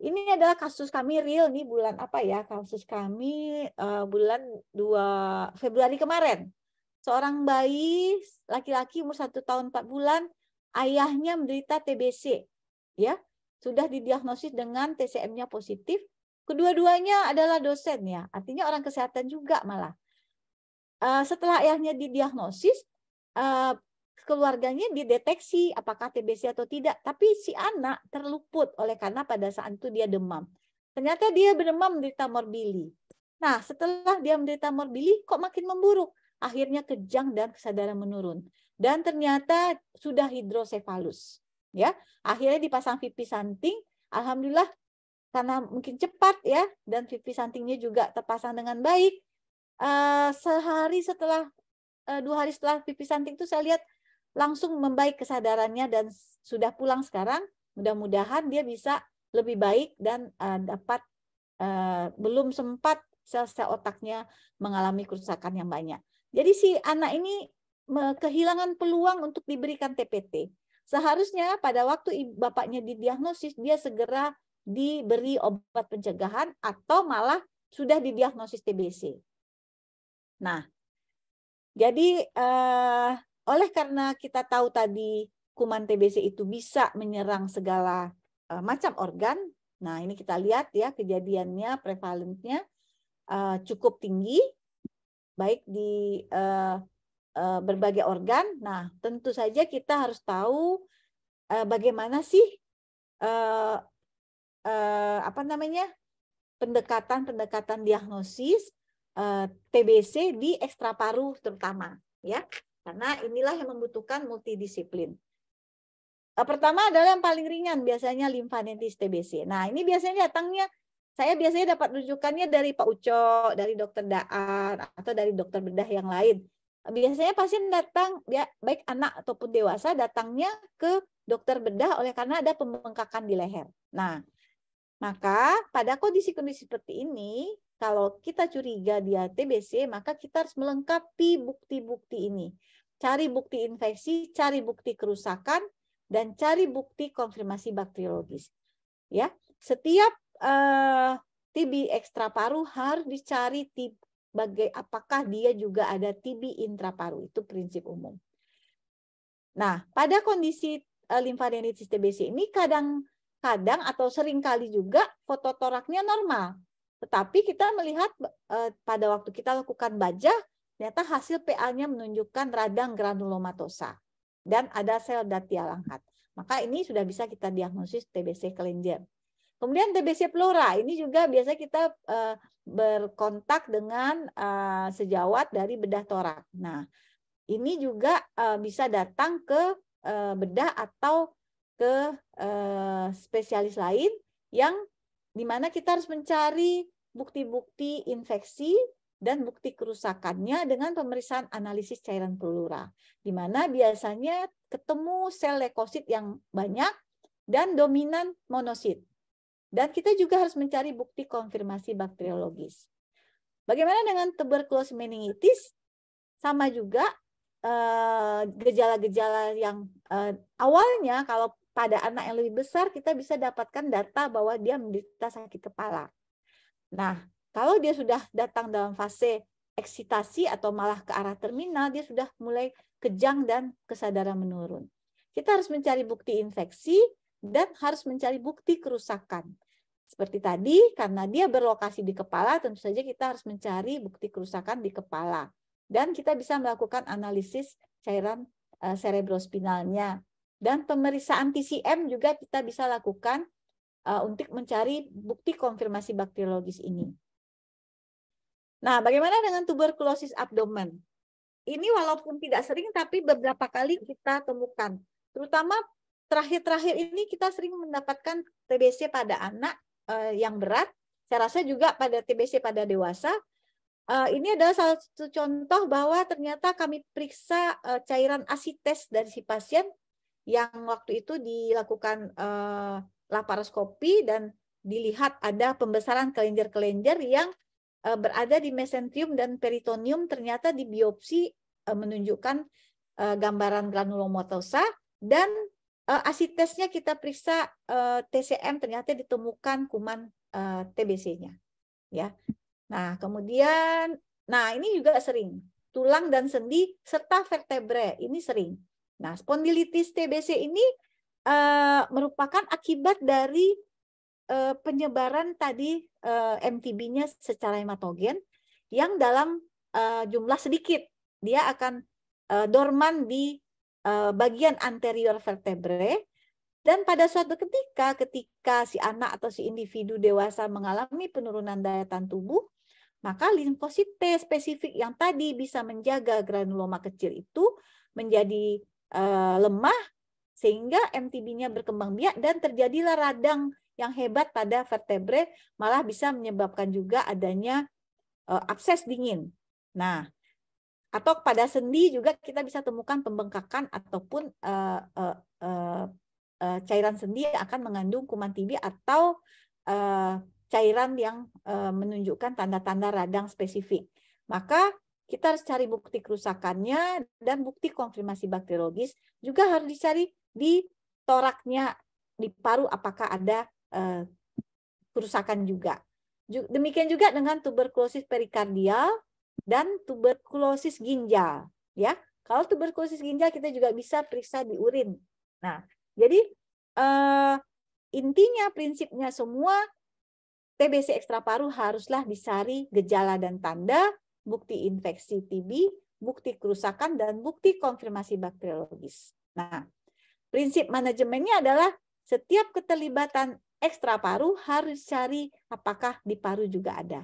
[SPEAKER 3] ini adalah kasus kami real nih bulan apa ya? Kasus kami bulan 2 Februari kemarin. Seorang bayi laki-laki umur 1 tahun 4 bulan, ayahnya menderita TBC. Ya, sudah didiagnosis dengan TCM-nya positif. Kedua-duanya adalah dosen ya, artinya orang kesehatan juga malah. Setelah ayahnya didiagnosis, keluarganya dideteksi apakah TBC atau tidak, tapi si anak terluput oleh karena pada saat itu dia demam. Ternyata dia berdemam menderita morbili. Nah, setelah dia menderita morbili, kok makin memburuk. Akhirnya kejang dan kesadaran menurun. Dan ternyata sudah hidrosefalus. Ya, akhirnya dipasang VP samping. Alhamdulillah karena mungkin cepat ya, dan VP sampingnya juga terpasang dengan baik. 2 hari setelah VP samping itu saya lihat langsung membaik kesadarannya dan sudah pulang sekarang. Mudah-mudahan dia bisa lebih baik dan dapat belum sempat sel-sel otaknya mengalami kerusakan yang banyak. Jadi si anak ini kehilangan peluang untuk diberikan TPT. Seharusnya pada waktu bapaknya didiagnosis, dia segera diberi obat pencegahan atau malah sudah didiagnosis TBC. Nah, jadi oleh karena kita tahu tadi kuman TBC itu bisa menyerang segala macam organ. Nah, ini kita lihat ya kejadiannya, prevalennya cukup tinggi, baik di berbagai organ. Nah, tentu saja kita harus tahu bagaimana sih pendekatan diagnosis TBC di ekstraparu terutama, ya, karena inilah yang membutuhkan multidisiplin. Pertama adalah yang paling ringan, biasanya limfadenitis TBC. Nah, ini biasanya datangnya, saya biasanya dapat rujukannya dari Pak Uco, dari dokter Daan, atau dari dokter bedah yang lain. Biasanya pasien datang, baik anak ataupun dewasa, datangnya ke dokter bedah oleh karena ada pembengkakan di leher. Nah, maka pada kondisi-kondisi seperti ini, kalau kita curiga dia TBC, maka kita harus melengkapi bukti-bukti ini. Cari bukti infeksi, cari bukti kerusakan, dan cari bukti konfirmasi bakteriologis. Ya, setiap TB ekstraparu harus dicari apakah dia juga ada TB intraparu, itu prinsip umum. Nah, pada kondisi limfadenitis TBC ini kadang-kadang atau seringkali juga fototoraknya normal. Tetapi kita melihat pada waktu kita lakukan bajah, ternyata hasil PA-nya menunjukkan radang granulomatosa dan ada sel datia langkat. Maka ini sudah bisa kita diagnosis TBC kelenjar. Kemudian TBC pleura, ini juga biasa kita berkontak dengan sejawat dari bedah torak. Nah, ini juga bisa datang ke bedah atau ke spesialis lain yang dimana kita harus mencari bukti-bukti infeksi dan bukti kerusakannya dengan pemeriksaan analisis cairan pleura, di mana biasanya ketemu sel leukosit yang banyak dan dominan monosit. Dan kita juga harus mencari bukti konfirmasi bakteriologis. Bagaimana dengan tuberkulosis meningitis? Sama juga gejala-gejala yang awalnya kalau pada anak yang lebih besar kita bisa dapatkan data bahwa dia menderita sakit kepala. Nah, kalau dia sudah datang dalam fase eksitasi atau malah ke arah terminal, dia sudah mulai kejang dan kesadaran menurun. Kita harus mencari bukti infeksi dan harus mencari bukti kerusakan. Seperti tadi, karena dia berlokasi di kepala, tentu saja kita harus mencari bukti kerusakan di kepala. Dan kita bisa melakukan analisis cairan cerebrospinalnya. Dan pemeriksaan TCM juga kita bisa lakukan untuk mencari bukti konfirmasi bakteriologis ini. Nah, bagaimana dengan tuberkulosis abdomen? Ini walaupun tidak sering, tapi beberapa kali kita temukan. Terutama terakhir-terakhir ini kita sering mendapatkan TBC pada anak yang berat. Saya rasa juga pada TBC pada dewasa. Ini adalah salah satu contoh bahwa ternyata kami periksa cairan asites dari si pasien yang waktu itu dilakukan laparoskopi dan dilihat ada pembesaran kelenjar-kelenjar yang berada di mesenterium dan peritoneum, ternyata di biopsi menunjukkan gambaran granulomatosa dan asitesnya kita periksa TCM ternyata ditemukan kuman TBC-nya. Ya. Nah, kemudian ini juga sering tulang dan sendi serta vertebrae ini sering. Nah, spondilitis TBC ini merupakan akibat dari penyebaran tadi MTB-nya secara hematogen yang dalam jumlah sedikit. Dia akan dorman di bagian anterior vertebrae dan pada suatu ketika si anak atau si individu dewasa mengalami penurunan daya tahan tubuh, maka limfosit T spesifik yang tadi bisa menjaga granuloma kecil itu menjadi lemah sehingga MTB-nya berkembang biak dan terjadilah radang yang hebat pada vertebrae, malah bisa menyebabkan juga adanya abses dingin. Nah, atau pada sendi juga kita bisa temukan pembengkakan ataupun cairan sendi akan mengandung kuman TB atau cairan yang menunjukkan tanda-tanda radang spesifik. Maka kita harus cari bukti kerusakannya dan bukti konfirmasi bakteriologis juga harus dicari di toraknya, di paru apakah ada kerusakan juga. Demikian juga dengan tuberkulosis perikardial dan tuberkulosis ginjal, ya. Kalau tuberkulosis ginjal kita juga bisa periksa di urin. Nah, jadi intinya prinsipnya semua TBC ekstraparu haruslah dicari gejala dan tanda, bukti infeksi TB, bukti kerusakan dan bukti konfirmasi bakteriologis. Nah, prinsip manajemennya adalah setiap keterlibatan ekstraparu harus cari apakah di paru juga ada.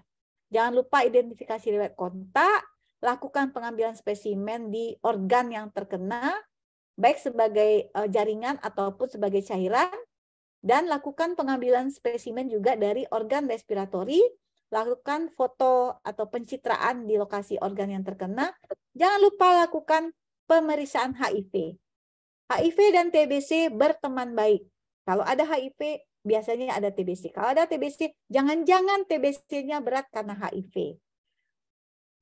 [SPEAKER 3] Jangan lupa identifikasi riwayat kontak, lakukan pengambilan spesimen di organ yang terkena, baik sebagai jaringan ataupun sebagai cairan, dan lakukan pengambilan spesimen juga dari organ respiratori, lakukan foto atau pencitraan di lokasi organ yang terkena. Jangan lupa lakukan pemeriksaan HIV. HIV dan TBC berteman baik. Kalau ada HIV, biasanya ada TBC. Kalau ada TBC, jangan-jangan TBC-nya berat karena HIV.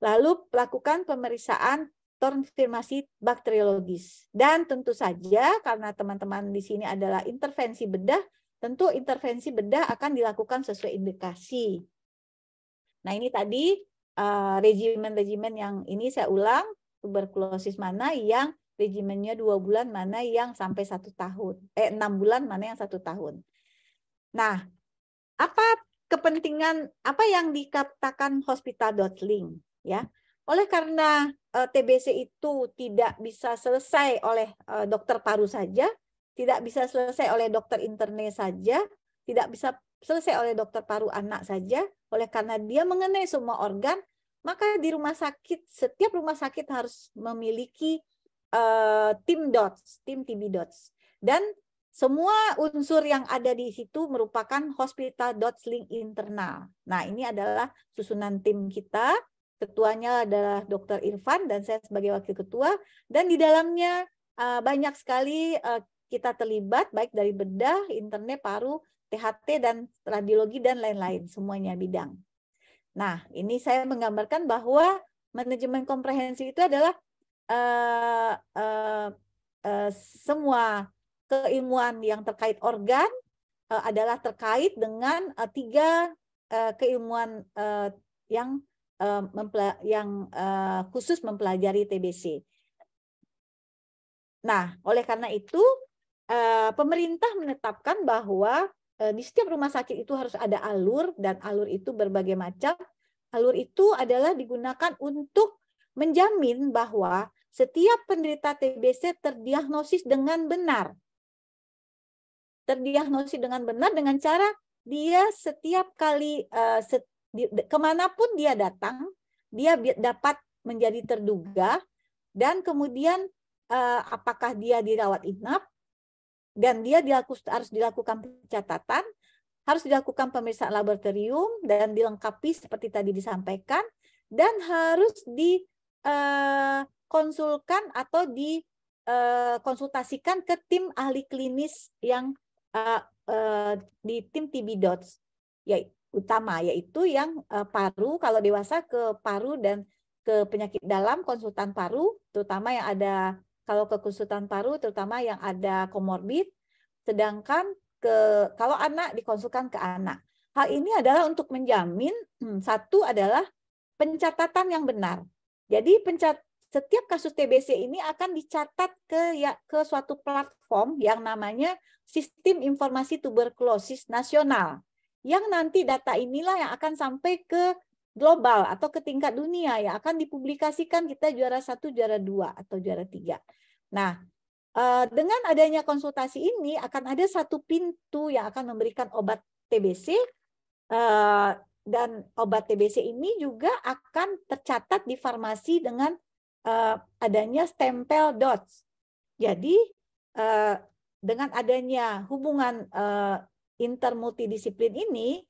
[SPEAKER 3] Lalu lakukan pemeriksaan konfirmasi bakteriologis. Dan tentu saja karena teman-teman di sini adalah intervensi bedah, tentu intervensi bedah akan dilakukan sesuai indikasi. Nah, ini tadi regimen-regimen yang ini saya ulang, tuberkulosis mana yang regimennya 2 bulan, mana yang sampai 1 tahun. 6 bulan, mana yang 1 tahun. Nah, apa kepentingan, apa yang dikatakan hospital.link? Ya, oleh karena TBC itu tidak bisa selesai oleh dokter paru saja, tidak bisa selesai oleh dokter internis saja, tidak bisa selesai oleh dokter paru anak saja, oleh karena dia mengenai semua organ, maka di rumah sakit, setiap rumah sakit harus memiliki tim DOTS, tim TB DOTS. Dan semua unsur yang ada di situ merupakan hospital DOTS link internal. Nah, ini adalah susunan tim kita. Ketuanya adalah Dr. Irfan dan saya sebagai wakil ketua. Dan di dalamnya banyak sekali kita terlibat, baik dari bedah, internet, paru, THT, dan radiologi, dan lain-lain. Semuanya bidang. Nah, ini saya menggambarkan bahwa manajemen komprehensif itu adalah semua keilmuan yang terkait organ adalah terkait dengan 3 keilmuan yang khusus mempelajari TBC. Nah, oleh karena itu pemerintah menetapkan bahwa di setiap rumah sakit itu harus ada alur, dan alur itu berbagai macam. Alur itu adalah digunakan untuk menjamin bahwa setiap penderita TBC terdiagnosis dengan benar. Terdiagnosis dengan benar dengan cara dia setiap kali kemanapun dia datang, dia dapat menjadi terduga, dan kemudian apakah dia dirawat inap, dan dia harus dilakukan pencatatan, harus dilakukan pemeriksaan laboratorium, dan dilengkapi seperti tadi disampaikan, dan harus dikonsulkan atau dikonsultasikan ke tim ahli klinis yang di tim TB DOTS utama, yaitu yang paru, kalau dewasa ke paru dan ke penyakit dalam, konsultan paru, terutama yang ada, kalau ke konsultan paru terutama yang ada komorbid, sedangkan kalau anak dikonsulkan ke anak. Hal ini adalah untuk menjamin satu adalah pencatatan yang benar. Jadi setiap kasus TBC ini akan dicatat ke suatu platform yang namanya Sistem Informasi Tuberkulosis Nasional. Yang nanti data inilah yang akan sampai ke global atau ke tingkat dunia, yang akan dipublikasikan kita juara 1, juara 2, atau juara 3. Nah, dengan adanya konsultasi ini akan ada satu pintu yang akan memberikan obat TBC, dan obat TBC ini juga akan tercatat di farmasi dengan adanya stempel DOTS. Jadi dengan adanya hubungan intermultidisiplin ini,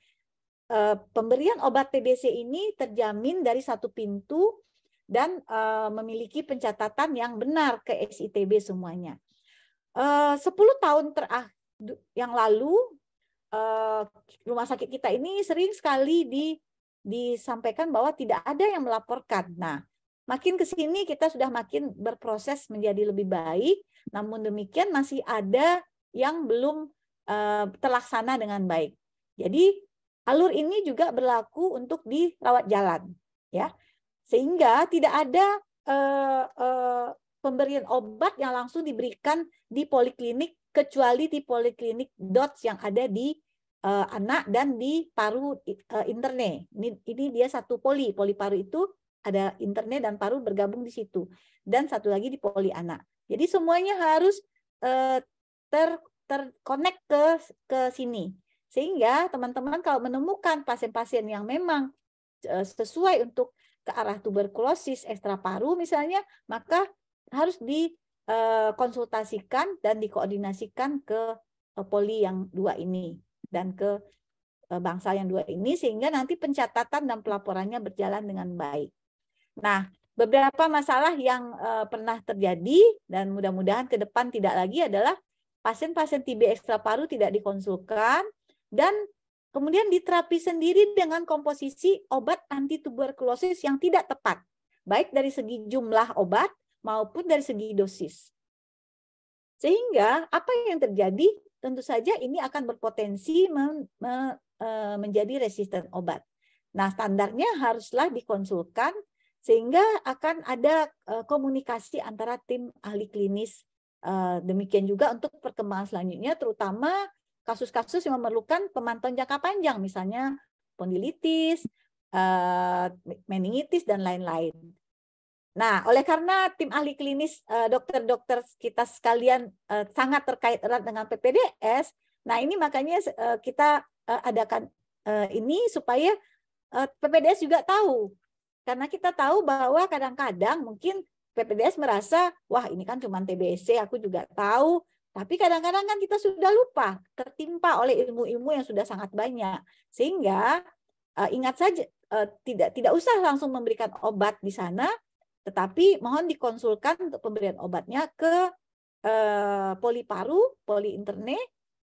[SPEAKER 3] pemberian obat TBC ini terjamin dari satu pintu dan memiliki pencatatan yang benar ke SITB semuanya. 10 tahun yang lalu rumah sakit kita ini sering sekali disampaikan bahwa tidak ada yang melaporkan. Nah, makin ke sini kita sudah makin berproses menjadi lebih baik, namun demikian masih ada yang belum terlaksana dengan baik. Jadi alur ini juga berlaku untuk di rawat jalan, ya, sehingga tidak ada pemberian obat yang langsung diberikan di poliklinik kecuali di poliklinik DOTS yang ada di anak dan di paru interne. Ini dia satu poli paru itu ada interne dan paru bergabung di situ, dan satu lagi di poli anak. Jadi semuanya harus terkonek ke sini, sehingga teman-teman kalau menemukan pasien-pasien yang memang sesuai untuk ke arah tuberkulosis ekstra paru misalnya, maka harus dikonsultasikan dan dikoordinasikan ke poli yang 2 ini dan ke bangsal yang 2 ini, sehingga nanti pencatatan dan pelaporannya berjalan dengan baik. Nah, beberapa masalah yang pernah terjadi dan mudah-mudahan ke depan tidak lagi adalah pasien-pasien TB ekstra paru tidak dikonsulkan dan kemudian diterapi sendiri dengan komposisi obat anti tuberkulosis yang tidak tepat, baik dari segi jumlah obat maupun dari segi dosis. Sehingga apa yang terjadi? Tentu saja ini akan berpotensi menjadi resisten obat. Nah, standarnya haruslah dikonsulkan sehingga akan ada komunikasi antara tim ahli klinis. Demikian juga untuk perkembangan selanjutnya, terutama kasus-kasus yang memerlukan pemantauan jangka panjang, misalnya spondilitis, meningitis, dan lain-lain. Nah, oleh karena tim ahli klinis, dokter-dokter kita sekalian sangat terkait erat dengan PPDS, nah ini makanya kita adakan ini supaya PPDS juga tahu. Karena kita tahu bahwa kadang-kadang mungkin PPDS merasa, wah ini kan cuma TBC, aku juga tahu. Tapi kadang-kadang kan kita sudah lupa, tertimpa oleh ilmu-ilmu yang sudah sangat banyak. Sehingga ingat saja, tidak usah langsung memberikan obat di sana, tetapi mohon dikonsulkan untuk pemberian obatnya ke poli paru, poli interne,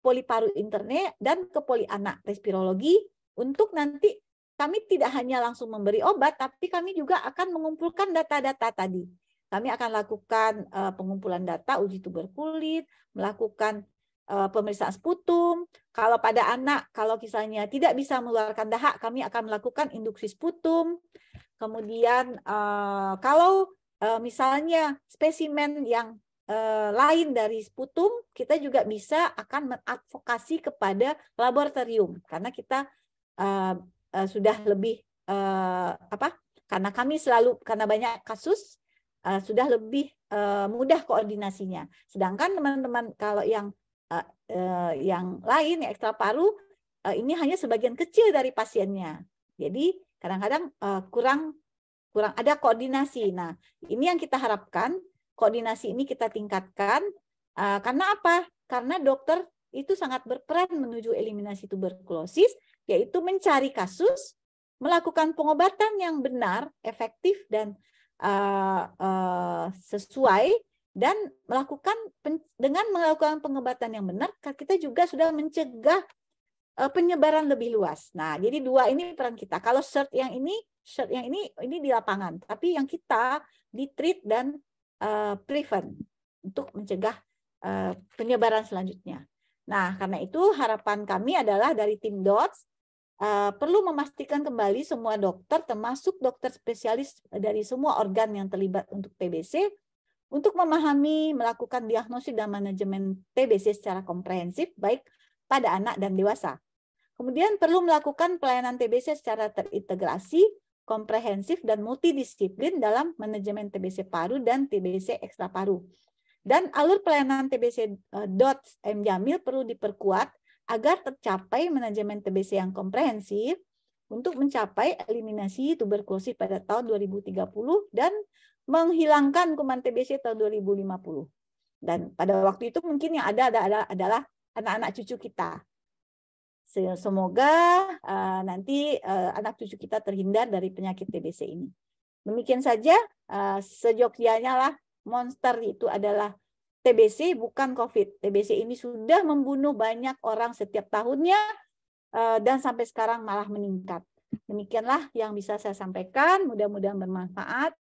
[SPEAKER 3] poli paru interne, dan ke poli anak respirologi, untuk nanti kami tidak hanya langsung memberi obat, tapi kami juga akan mengumpulkan data-data tadi. Kami akan lakukan pengumpulan data uji tuberkulit, melakukan pemeriksaan sputum. Kalau pada anak, kalau misalnya tidak bisa mengeluarkan dahak, kami akan melakukan induksi sputum. Kemudian kalau misalnya spesimen yang lain dari sputum, kita juga bisa akan mengadvokasi kepada laboratorium, karena kita sudah lebih karena kami selalu, karena banyak kasus, sudah lebih mudah koordinasinya. Sedangkan teman-teman kalau yang lain, yang ekstra paru, ini hanya sebagian kecil dari pasiennya. Jadi kadang-kadang kurang ada koordinasi. Nah, ini yang kita harapkan, koordinasi ini kita tingkatkan. Karena apa? Karena dokter itu sangat berperan menuju eliminasi tuberkulosis, yaitu mencari kasus, melakukan pengobatan yang benar, efektif, dan sesuai, dan dengan melakukan pengobatan yang benar, kita juga sudah mencegah penyebaran lebih luas. Nah, jadi 2 ini peran kita. Kalau CERT yang ini di lapangan, tapi yang kita di treat dan prevent untuk mencegah penyebaran selanjutnya. Nah, karena itu harapan kami adalah dari tim DOTS perlu memastikan kembali semua dokter, termasuk dokter spesialis dari semua organ yang terlibat untuk TBC, untuk memahami, melakukan diagnosis dan manajemen TBC secara komprehensif, baik pada anak dan dewasa. Kemudian perlu melakukan pelayanan TBC secara terintegrasi, komprehensif, dan multidisiplin dalam manajemen TBC paru dan TBC ekstra paru. Dan alur pelayanan TBC DOTS M. Jamil perlu diperkuat agar tercapai manajemen TBC yang komprehensif untuk mencapai eliminasi tuberkulosis pada tahun 2030 dan menghilangkan kuman TBC tahun 2050. Dan pada waktu itu mungkin yang ada adalah anak-anak cucu kita. Semoga nanti anak cucu kita terhindar dari penyakit TBC ini. Demikian saja, sejogjanya lah monster itu adalah TBC bukan COVID. TBC ini sudah membunuh banyak orang setiap tahunnya dan sampai sekarang malah meningkat. Demikianlah yang bisa saya sampaikan. Mudah-mudahan bermanfaat.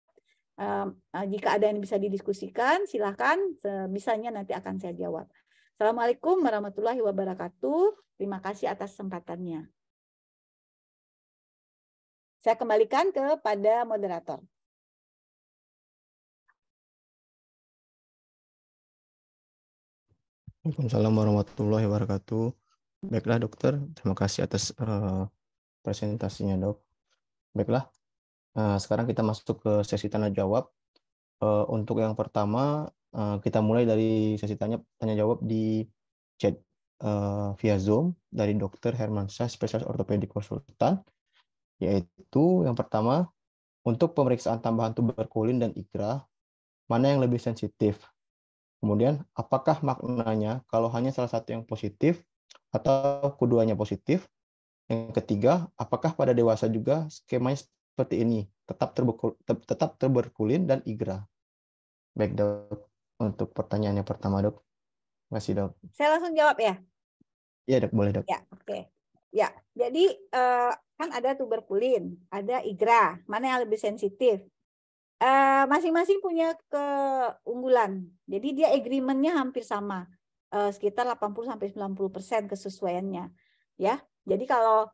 [SPEAKER 3] Jika ada yang bisa didiskusikan, silakan. Sebisanya nanti akan saya jawab. Assalamualaikum warahmatullahi wabarakatuh. Terima kasih atas kesempatannya. Saya kembalikan kepada moderator.
[SPEAKER 1] Waalaikumsalam warahmatullahi wabarakatuh. Baiklah dokter, terima kasih atas presentasinya dok. Baiklah, sekarang kita masuk ke sesi tanya jawab. Untuk yang pertama, kita mulai dari sesi tanya jawab di chat via Zoom dari Dr. Hermansyah, spesialis ortopedik konsultan, yaitu yang pertama, untuk pemeriksaan tambahan tuberkulin dan IGRA, mana yang lebih sensitif? Kemudian, apakah maknanya kalau hanya salah satu yang positif atau keduanya positif? Yang ketiga, apakah pada dewasa juga skemanya seperti ini, tetap tuberkulin dan IGRA? Baik dok, untuk pertanyaan yang pertama dok. Terima kasih dok.
[SPEAKER 3] Saya langsung jawab ya?
[SPEAKER 1] Iya dok, boleh dok.
[SPEAKER 3] Ya, oke. Ya, jadi kan ada tuberkulin, ada IGRA, mana yang lebih sensitif? Masing-masing punya keunggulan. Jadi dia agreement-nya hampir sama, sekitar 80-90% kesesuaiannya. Ya, jadi kalau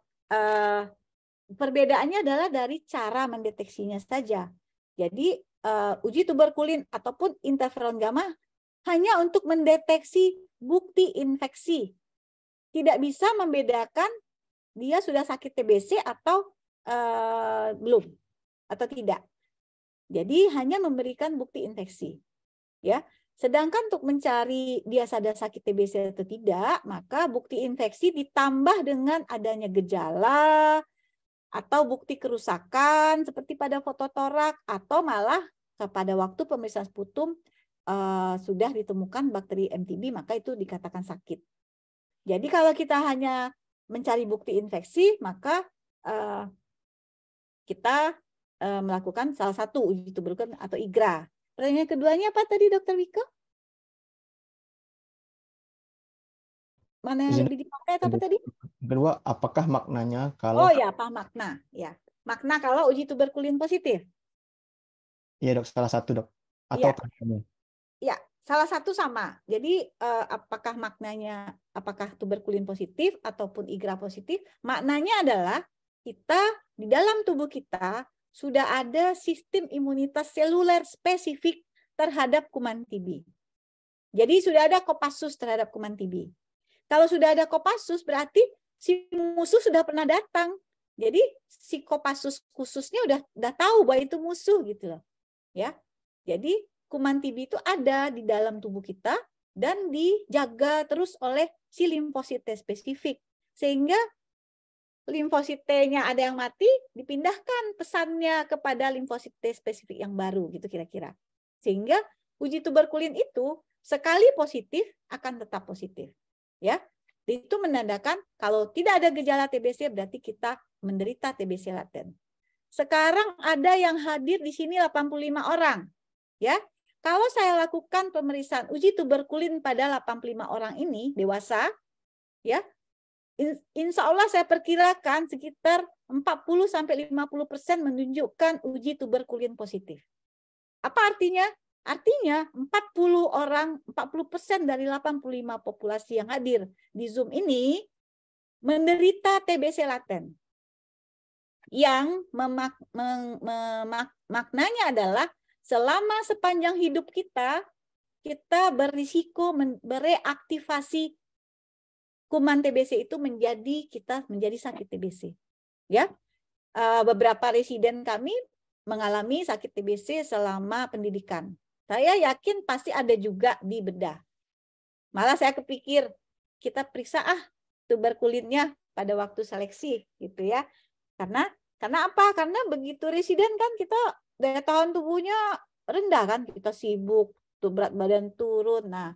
[SPEAKER 3] perbedaannya adalah dari cara mendeteksinya saja. Jadi uji tuberkulin ataupun interferon gamma hanya untuk mendeteksi bukti infeksi. Tidak bisa membedakan dia sudah sakit TBC atau belum atau tidak. Jadi hanya memberikan bukti infeksi. Ya. Sedangkan untuk mencari dia sadar sakit TBC atau tidak, maka bukti infeksi ditambah dengan adanya gejala atau bukti kerusakan seperti pada fototorak, atau malah pada waktu pemeriksaan sputum sudah ditemukan bakteri MTB, maka itu dikatakan sakit. Jadi kalau kita hanya mencari bukti infeksi, maka kita melakukan salah satu uji tuberkulin atau IGRA. Pertanyaan keduanya apa tadi, Dr. Wiko? Mana yang lebih dipakai apa tadi?
[SPEAKER 1] Kedua, apakah maknanya kalau...
[SPEAKER 3] Oh ya, apa makna? Ya, makna kalau uji tuberkulin positif.
[SPEAKER 1] Iya dok, salah satu dok. Atau
[SPEAKER 3] ya.
[SPEAKER 1] pertanyaannya?
[SPEAKER 3] Ya, salah satu sama. Jadi apakah maknanya, apakah tuberkulin positif ataupun IGRA positif? Maknanya adalah kita di dalam tubuh kita sudah ada sistem imunitas seluler spesifik terhadap kuman TB. Jadi sudah ada Kopassus terhadap kuman TB. Kalau sudah ada Kopassus berarti si musuh sudah pernah datang. Jadi si Kopassus khususnya udah tahu bahwa itu musuh gitu loh. Ya. Jadi kuman TB itu ada di dalam tubuh kita dan dijaga terus oleh si limfosit T spesifik. Sehingga limfosit T-nya ada yang mati, dipindahkan pesannya kepada limfosit T spesifik yang baru gitu kira-kira. Sehingga uji tuberkulin itu sekali positif akan tetap positif. Ya. Itu menandakan kalau tidak ada gejala TBC berarti kita menderita TBC laten. Sekarang ada yang hadir di sini 85 orang. Ya. Kalau saya lakukan pemeriksaan uji tuberkulin pada 85 orang ini dewasa, ya, insya Allah saya perkirakan sekitar 40-50% menunjukkan uji tuberkulin positif. Apa artinya? Artinya 40% dari 85 populasi yang hadir di Zoom ini menderita TBC laten. Yang maknanya adalah selama sepanjang hidup kita berisiko bereaktivasi kuman TBC itu menjadi sakit TBC. Ya, beberapa residen kami mengalami sakit TBC selama pendidikan. Saya yakin pasti ada juga di bedah. Malah saya kepikir kita periksa tuberkulinnya pada waktu seleksi gitu ya. Karena apa? Karena begitu residen kan kita daya tahan tubuhnya rendah kan, kita sibuk, berat badan turun. Nah,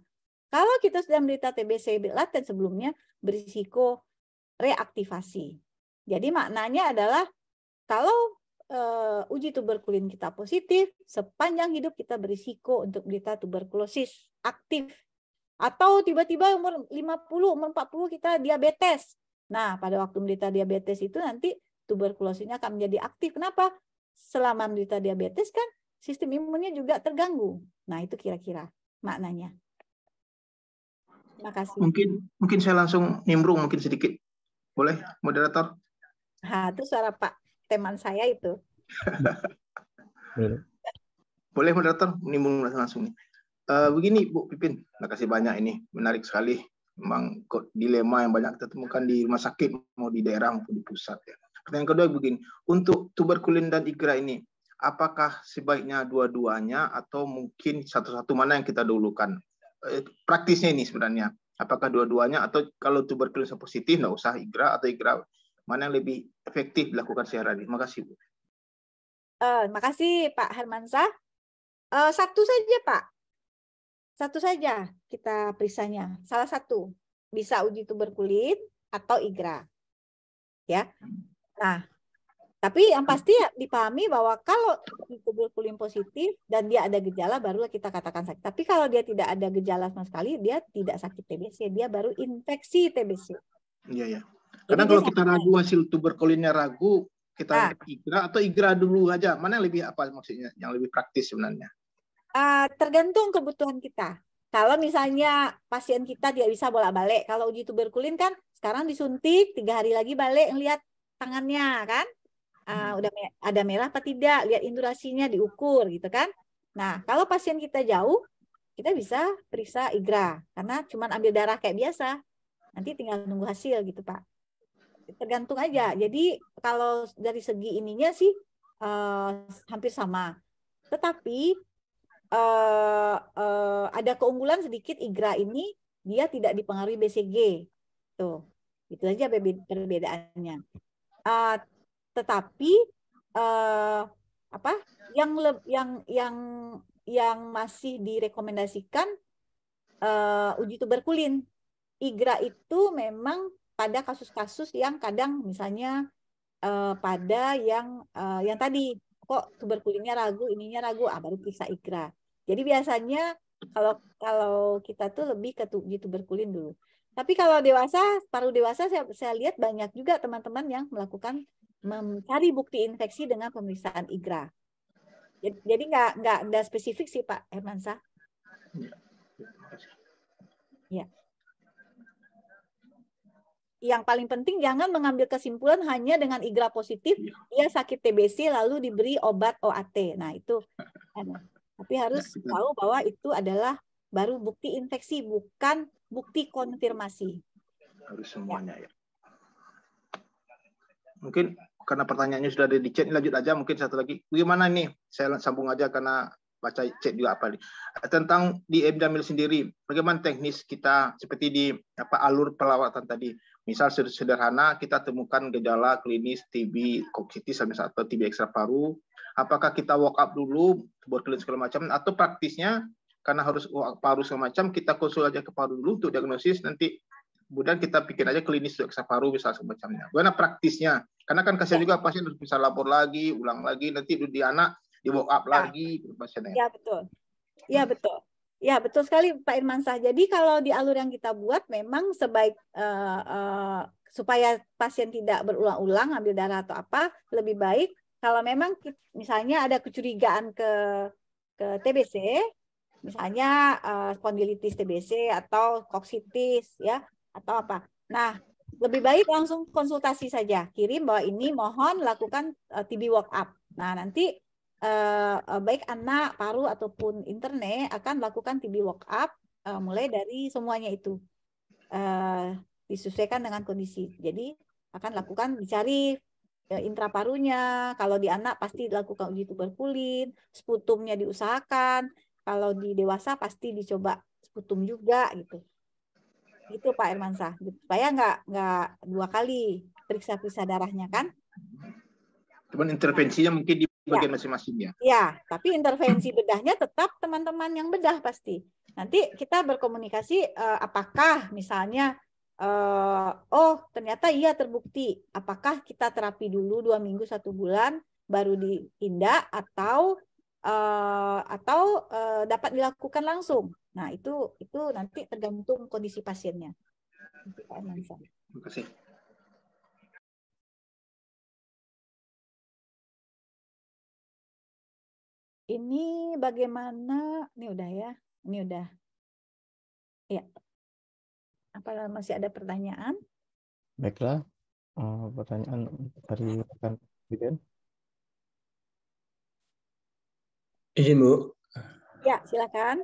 [SPEAKER 3] kalau kita sudah menderita TBC laten sebelumnya, berisiko reaktivasi. Jadi maknanya adalah kalau uji tuberkulin kita positif, sepanjang hidup kita berisiko untuk menderita tuberkulosis aktif. Atau tiba-tiba umur 50, umur 40 kita diabetes. Nah, pada waktu menderita diabetes itu nanti tuberkulosisnya akan menjadi aktif. Kenapa? Selama menderita diabetes kan sistem imunnya juga terganggu. Nah, itu kira-kira maknanya. Terima kasih.
[SPEAKER 4] Mungkin saya langsung nimbrung mungkin sedikit. Boleh, moderator?
[SPEAKER 3] Nah, itu suara Pak teman saya itu.
[SPEAKER 4] Boleh, moderator? Nimbrung langsung. Begini Bu Pipin, terima kasih banyak, ini menarik sekali. Memang dilema yang banyak kita temukan di rumah sakit, mau di daerah maupun di pusat. Ya. Pertanyaan kedua begini, untuk tuberkulin dan IGRA ini, apakah sebaiknya dua-duanya atau mungkin satu-satu, mana yang kita dahulukan? Praktisnya ini sebenarnya, apakah dua-duanya atau kalau tuberkulin positif nggak usah IGRA, atau IGRA mana yang lebih efektif dilakukan sehari-hari? Terima kasih Bu.
[SPEAKER 3] Terima kasih Pak Hermansyah. Satu saja Pak. Satu saja kita periksanya. Salah satu bisa uji tuberkulin atau IGRA. Ya. Nah, tapi yang pasti dipahami bahwa kalau tuberkulin positif dan dia ada gejala barulah kita katakan sakit. Tapi kalau dia tidak ada gejala sama sekali, dia tidak sakit TBC, dia baru infeksi TBC.
[SPEAKER 4] Iya, ya. Karena kalau kita ragu hasil tuberkulinnya ragu, kita IGRA atau IGRA dulu aja. Mana yang lebih apa maksudnya? Yang lebih praktis sebenarnya?
[SPEAKER 3] Tergantung kebutuhan kita. Kalau misalnya pasien kita tidak bisa bolak-balik, kalau uji tuberkulin kan sekarang disuntik, 3 hari lagi balik ngelihat tangannya kan, udah ada merah apa tidak, lihat indurasinya diukur gitu kan. Nah kalau pasien kita jauh, kita bisa periksa IGRA karena cuma ambil darah kayak biasa, nanti tinggal nunggu hasil gitu Pak. Tergantung aja. Jadi kalau dari segi ininya sih hampir sama. Tetapi ada keunggulan sedikit IGRA ini, dia tidak dipengaruhi BCG. Tuh, itu aja perbedaannya. Tetapi yang masih direkomendasikan uji tuberkulin. IGRA itu memang pada kasus-kasus yang kadang misalnya pada yang tadi kok tuberkulinnya ragu, ininya ragu, baru periksa IGRA. Jadi biasanya kalau kita tuh lebih ke uji tuberkulin dulu. Tapi kalau dewasa, paruh dewasa saya lihat banyak juga teman-teman yang melakukan mencari bukti infeksi dengan pemeriksaan IGRA. Jadi nggak ada spesifik sih Pak Hermansyah. Ya. Yang paling penting jangan mengambil kesimpulan hanya dengan IGRA positif dia sakit TBC lalu diberi obat OAT. Nah itu, tapi harus tahu bahwa itu adalah baru bukti infeksi, bukan bukti konfirmasi.
[SPEAKER 4] Harus semuanya ya. Mungkin karena pertanyaannya sudah ada di chat, lanjut aja mungkin satu lagi. Bagaimana nih? Saya sambung aja karena baca chat juga apa nih. Tentang di Epidamil sendiri, bagaimana teknis kita seperti di alur perawatan tadi. Misal sederhana kita temukan gejala klinis TB koksitis atau TB ekstra paru, apakah kita walk up dulu tuberkulin segala macam, atau praktisnya karena harus paru segala macam kita konsul aja ke paru dulu untuk diagnosis, nanti kemudian kita pikir aja klinis ekstra paru bisa semacamnya. Bagaimana praktisnya? Karena kan kasihan juga pasien harus bisa lapor lagi, ulang lagi, nanti di anak di walk up lagi pasiennya.
[SPEAKER 3] Ya betul. Ya betul. Ya betul sekali Pak Hermansyah. Jadi kalau di alur yang kita buat memang sebaik supaya pasien tidak berulang-ulang ambil darah atau apa, lebih baik kalau memang misalnya ada kecurigaan ke TBC, misalnya spondilitis TBC atau koksitis ya atau apa. Nah, lebih baik langsung konsultasi saja. Kirim bahwa ini mohon lakukan TB walk up. Nah, nanti baik anak, paru ataupun interne akan melakukan TB walk up mulai dari semuanya itu disesuaikan dengan kondisi. Jadi akan lakukan dicari intraparunya. Kalau di anak pasti dilakukan uji tuberkulin, sputumnya diusahakan. Kalau di dewasa pasti dicoba sputum juga gitu. Gitu Pak Hermansyah. Supaya nggak 2 kali periksa darahnya kan.
[SPEAKER 4] Cuman intervensinya mungkin di bagian masing-masing ya.
[SPEAKER 3] Ya, tapi intervensi bedahnya tetap teman-teman yang bedah pasti. Nanti kita berkomunikasi apakah misalnya ternyata iya terbukti. Apakah kita terapi dulu 2 minggu 1 bulan baru ditindak atau dapat dilakukan langsung. Nah, itu nanti tergantung kondisi pasiennya.
[SPEAKER 4] Terima kasih.
[SPEAKER 3] Ini bagaimana? Ini udah ya. Ini udah. Ya. Apa masih ada pertanyaan?
[SPEAKER 1] Baiklah, pertanyaan dari rekan Biden.
[SPEAKER 5] Izin Bu.
[SPEAKER 3] Ya, silakan.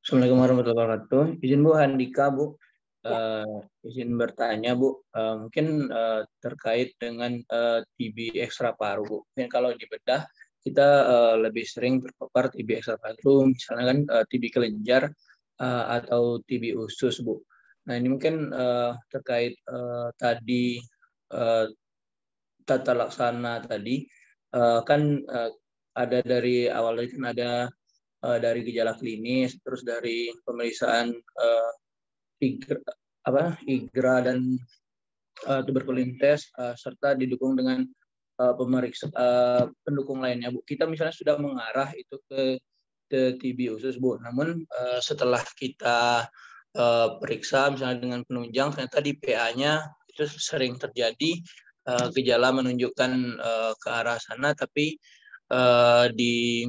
[SPEAKER 5] Assalamualaikum warahmatullahi wabarakatuh. Izin Bu Handika Bu.
[SPEAKER 3] Ya.
[SPEAKER 5] Izin bertanya Bu. Mungkin terkait dengan TB ekstra paru Bu. Mungkin kalau di bedah kita lebih sering terpapar TB ekstra paru, misalnya kan TB kelenjar atau TB usus Bu. Nah ini mungkin terkait tadi tata laksana tadi kan ada dari awal kan ada dari gejala klinis, terus dari pemeriksaan IGRA dan tuberkulin test, serta didukung dengan pemeriksa pendukung lainnya Bu. Kita misalnya sudah mengarah itu ke TB usus Bu, namun setelah kita periksa misalnya dengan penunjang, ternyata di PA-nya itu sering terjadi gejala menunjukkan ke arah sana, tapi di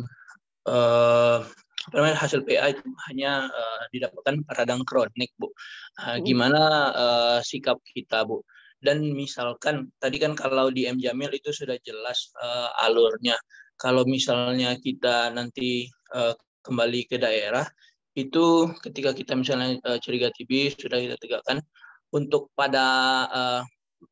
[SPEAKER 5] hasil PA itu hanya didapatkan radang kronik Bu. Gimana sikap kita Bu? Dan misalkan tadi kan kalau di M Jamil itu sudah jelas alurnya. Kalau misalnya kita nanti kembali ke daerah, itu ketika kita misalnya curiga TB sudah kita tegakkan, untuk pada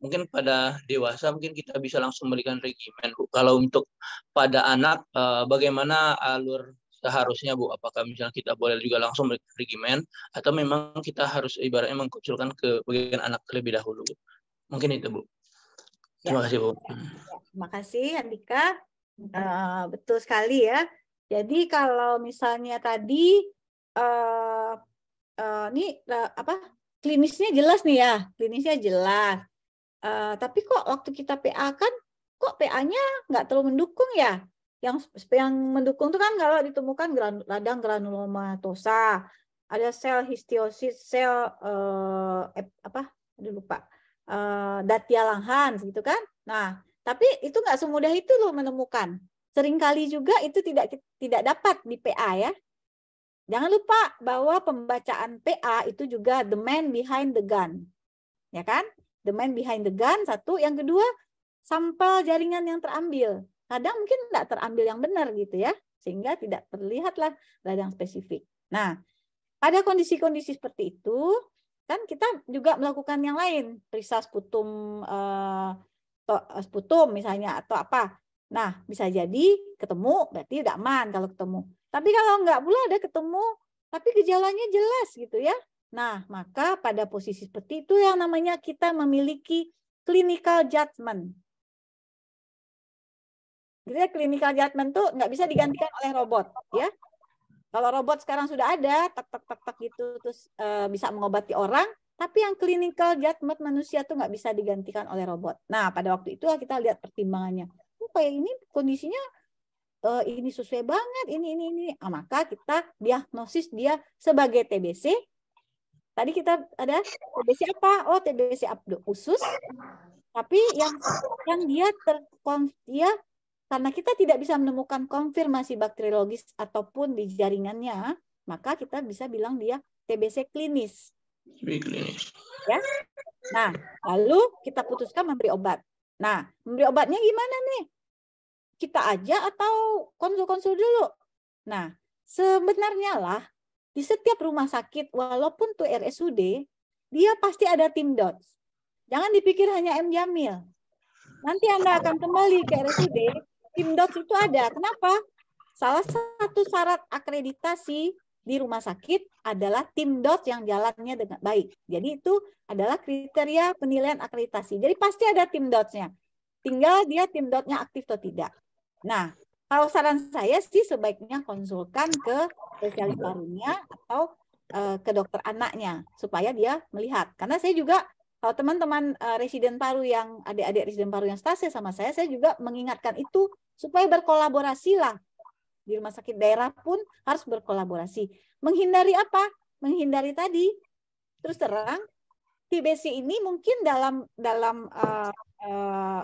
[SPEAKER 5] mungkin pada dewasa mungkin kita bisa langsung berikan regimen Bu. Kalau untuk pada anak bagaimana alur seharusnya Bu? Apakah misalnya kita boleh juga langsung berikan regimen atau memang kita harus ibaratnya mengkucilkan ke bagian anak terlebih dahulu Bu? Mungkin itu Bu. Terima kasih Bu.
[SPEAKER 3] Terima kasih Andika. Betul sekali ya. Jadi kalau misalnya tadi ini klinisnya jelas nih ya, klinisnya jelas. Tapi kok waktu kita PA kan, kok PA-nya nggak terlalu mendukung ya? Yang mendukung itu kan kalau ditemukan radang granulomatosa, ada sel histiosis, sel Datia Langhans gitu kan. Nah, tapi itu nggak semudah itu loh menemukan. Seringkali juga itu tidak dapat di PA ya. Jangan lupa bahwa pembacaan PA itu juga the man behind the gun. Ya kan? The man behind the gun, satu. Yang kedua, sampel jaringan yang terambil. Kadang mungkin tidak terambil yang benar gitu ya. Sehingga tidak terlihatlah radang spesifik. Nah, pada kondisi-kondisi seperti itu, kan kita juga melakukan yang lain. Periksa sputum misalnya atau apa. Nah, bisa jadi ketemu, berarti udah aman kalau ketemu. Tapi kalau enggak pula ada ketemu, tapi gejalanya jelas gitu ya. Nah, maka pada posisi seperti itu yang namanya kita memiliki clinical judgment. Jadi clinical judgment tuh nggak bisa digantikan oleh robot, ya. Kalau robot sekarang sudah ada, tak gitu, terus bisa mengobati orang, tapi yang clinical judgment manusia tuh nggak bisa digantikan oleh robot. Nah, pada waktu itu kita lihat pertimbangannya. Oh, kayak ini kondisinya ini sesuai banget, ini. Maka kita diagnosis dia sebagai TBC. Tadi kita ada TBC apa? Oh, TBC usus. Tapi yang dia karena kita tidak bisa menemukan konfirmasi bakteriologis ataupun di jaringannya, maka kita bisa bilang dia TBC klinis. Ya. Nah, lalu kita putuskan memberi obat. Nah, memberi obatnya gimana nih? Kita aja atau konsul-konsul dulu? Nah, sebenarnya lah di setiap rumah sakit, walaupun tuh RSUD, dia pasti ada tim DOTS. Jangan dipikir hanya M Jamil. Nanti Anda akan kembali ke RSUD, tim DOTS itu ada. Kenapa? Salah satu syarat akreditasi di rumah sakit adalah tim DOTS yang jalannya dengan baik. Jadi itu adalah kriteria penilaian akreditasi. Jadi pasti ada tim DOTS-nya. Tinggal dia tim DOTS-nya aktif atau tidak. Nah, kalau saran saya sih sebaiknya konsulkan ke spesialis parunya atau ke dokter anaknya supaya dia melihat. Karena saya juga kalau teman-teman residen paru yang adik-adik residen paru yang stase sama saya juga mengingatkan itu supaya berkolaborasi lah. di rumah sakit daerah pun harus berkolaborasi. Menghindari apa? Menghindari tadi. Terus terang, TBC ini mungkin dalam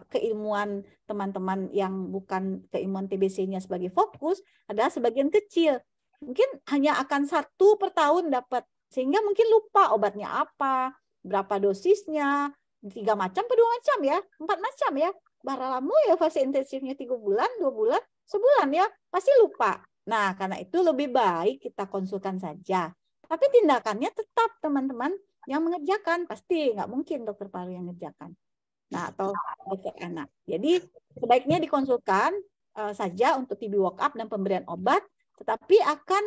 [SPEAKER 3] keilmuan teman-teman yang bukan keilmuan TBC-nya sebagai fokus adalah sebagian kecil. Mungkin hanya akan 1 per tahun dapat, sehingga mungkin lupa obatnya apa, berapa dosisnya, 3 macam atau 2 macam ya, 4 macam ya. Baralamu ya fase intensifnya 3 bulan, 2 bulan, sebulan ya, pasti lupa. Nah, karena itu lebih baik kita konsultan saja. Tapi tindakannya tetap teman-teman yang mengerjakan, pasti nggak mungkin dokter paru yang mengerjakan. Nah, atau dokter anak. Jadi sebaiknya dikonsulkan saja untuk TB walk-up dan pemberian obat, tetapi akan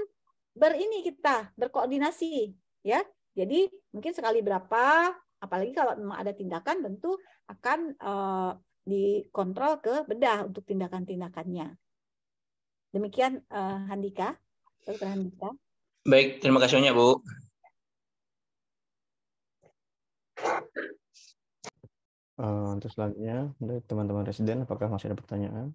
[SPEAKER 3] berkoordinasi ya. Jadi mungkin sekali berapa, apalagi kalau memang ada tindakan tentu akan dikontrol ke bedah untuk tindakan-tindakannya. Demikian Handika, Dokter Handika.
[SPEAKER 5] Baik, terima kasih banyak Bu.
[SPEAKER 1] Untuk selanjutnya dari teman-teman residen, apakah masih ada pertanyaan?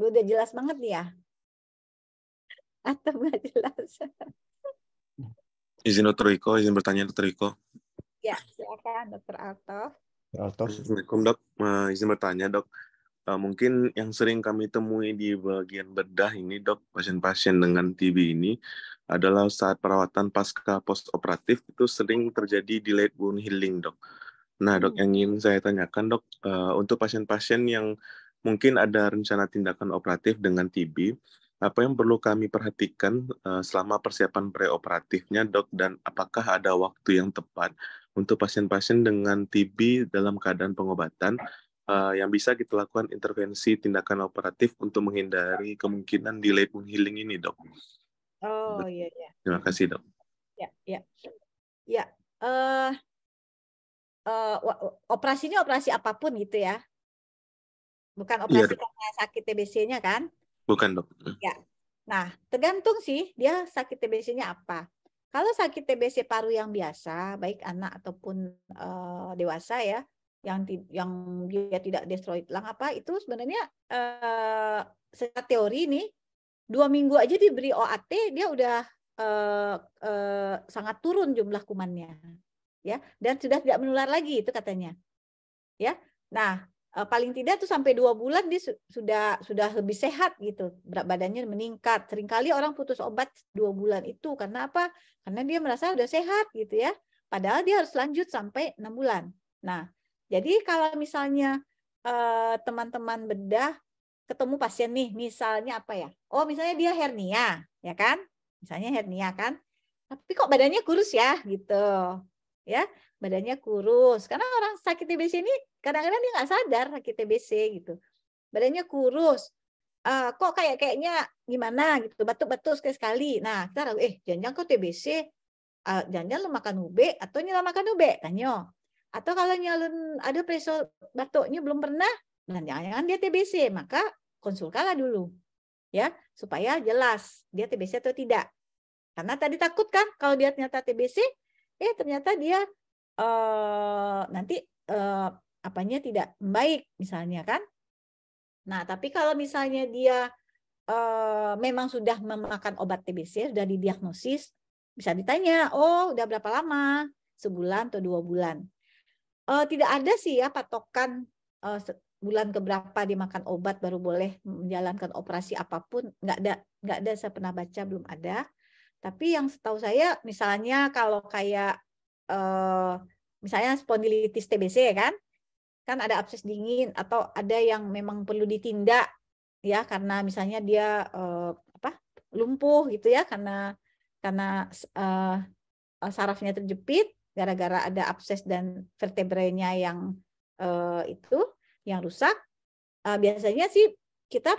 [SPEAKER 3] Udah jelas banget nih ya? Atau nggak jelas?
[SPEAKER 6] Izin Dr. Riko, izin bertanya Dr. Riko.
[SPEAKER 3] Ya, silakan Dr. Alto.
[SPEAKER 6] Assalamualaikum Dok, izin bertanya Dok. Mungkin yang sering kami temui di bagian bedah ini Dok, pasien-pasien dengan TB ini adalah saat perawatan pasca post-operatif itu sering terjadi delayed wound healing Dok. Nah Dok, yang ingin saya tanyakan Dok, untuk pasien-pasien yang mungkin ada rencana tindakan operatif dengan TB, apa yang perlu kami perhatikan selama persiapan preoperatifnya Dok, dan apakah ada waktu yang tepat untuk pasien-pasien dengan TB dalam keadaan pengobatan yang bisa kita lakukan intervensi tindakan operatif untuk menghindari kemungkinan delayed wound healing ini Dok?
[SPEAKER 3] Oh iya iya.
[SPEAKER 6] Terima kasih Dok.
[SPEAKER 3] Ya. Operasinya operasi apapun gitu ya? Bukan operasi karena sakit TBC-nya kan?
[SPEAKER 6] Bukan Dok.
[SPEAKER 3] Ya. Nah, tergantung sih dia sakit TBC-nya apa. Kalau sakit TBC paru yang biasa, baik anak ataupun dewasa ya, yang dia tidak destroyed lung apa, itu sebenarnya secara teori nih 2 minggu aja diberi OAT dia udah sangat turun jumlah kumannya, ya, dan sudah tidak menular lagi itu katanya, ya. Nah, paling tidak tuh sampai 2 bulan dia sudah lebih sehat gitu, berat badannya meningkat. Seringkali orang putus obat 2 bulan itu karena apa? Karena dia merasa udah sehat gitu ya. Padahal dia harus lanjut sampai 6 bulan. Nah, jadi kalau misalnya teman-teman bedah ketemu pasien nih, misalnya apa ya? Oh, misalnya dia hernia, ya kan? Misalnya hernia kan? Tapi kok badannya kurus ya gitu. Ya, badannya kurus. Karena orang sakit TBC ini kadang-kadang dia nggak sadar sakit TBC gitu. Badannya kurus. Kok kayaknya gimana gitu, batuk-batuk sekali-sekali. Nah, kita ragu, jangan-jangan kok TBC, jangan-jangan lo makan ube atau nyala makan ube, tanya. Atau kalau nyalun ada pressure batuknya belum pernah, dan jangan-jangan dia TBC, maka konsulkanlah dulu. Ya, supaya jelas dia TBC atau tidak. Karena tadi takut kan kalau dia ternyata TBC, ternyata dia nanti apanya tidak baik misalnya kan. Nah, tapi kalau misalnya dia memang sudah memakan obat TBC, sudah didiagnosis, bisa ditanya, oh udah berapa lama? Sebulan atau 2 bulan. Tidak ada sih ya patokan bulan keberapa dia makan obat baru boleh menjalankan operasi apapun. Nggak ada, saya pernah baca belum ada. Tapi yang setahu saya, misalnya kalau kayak misalnya spondilitis TBC kan ada abses dingin atau ada yang memang perlu ditindak ya karena misalnya dia lumpuh gitu ya karena sarafnya terjepit gara-gara ada abses dan vertebranya yang yang rusak. Biasanya sih kita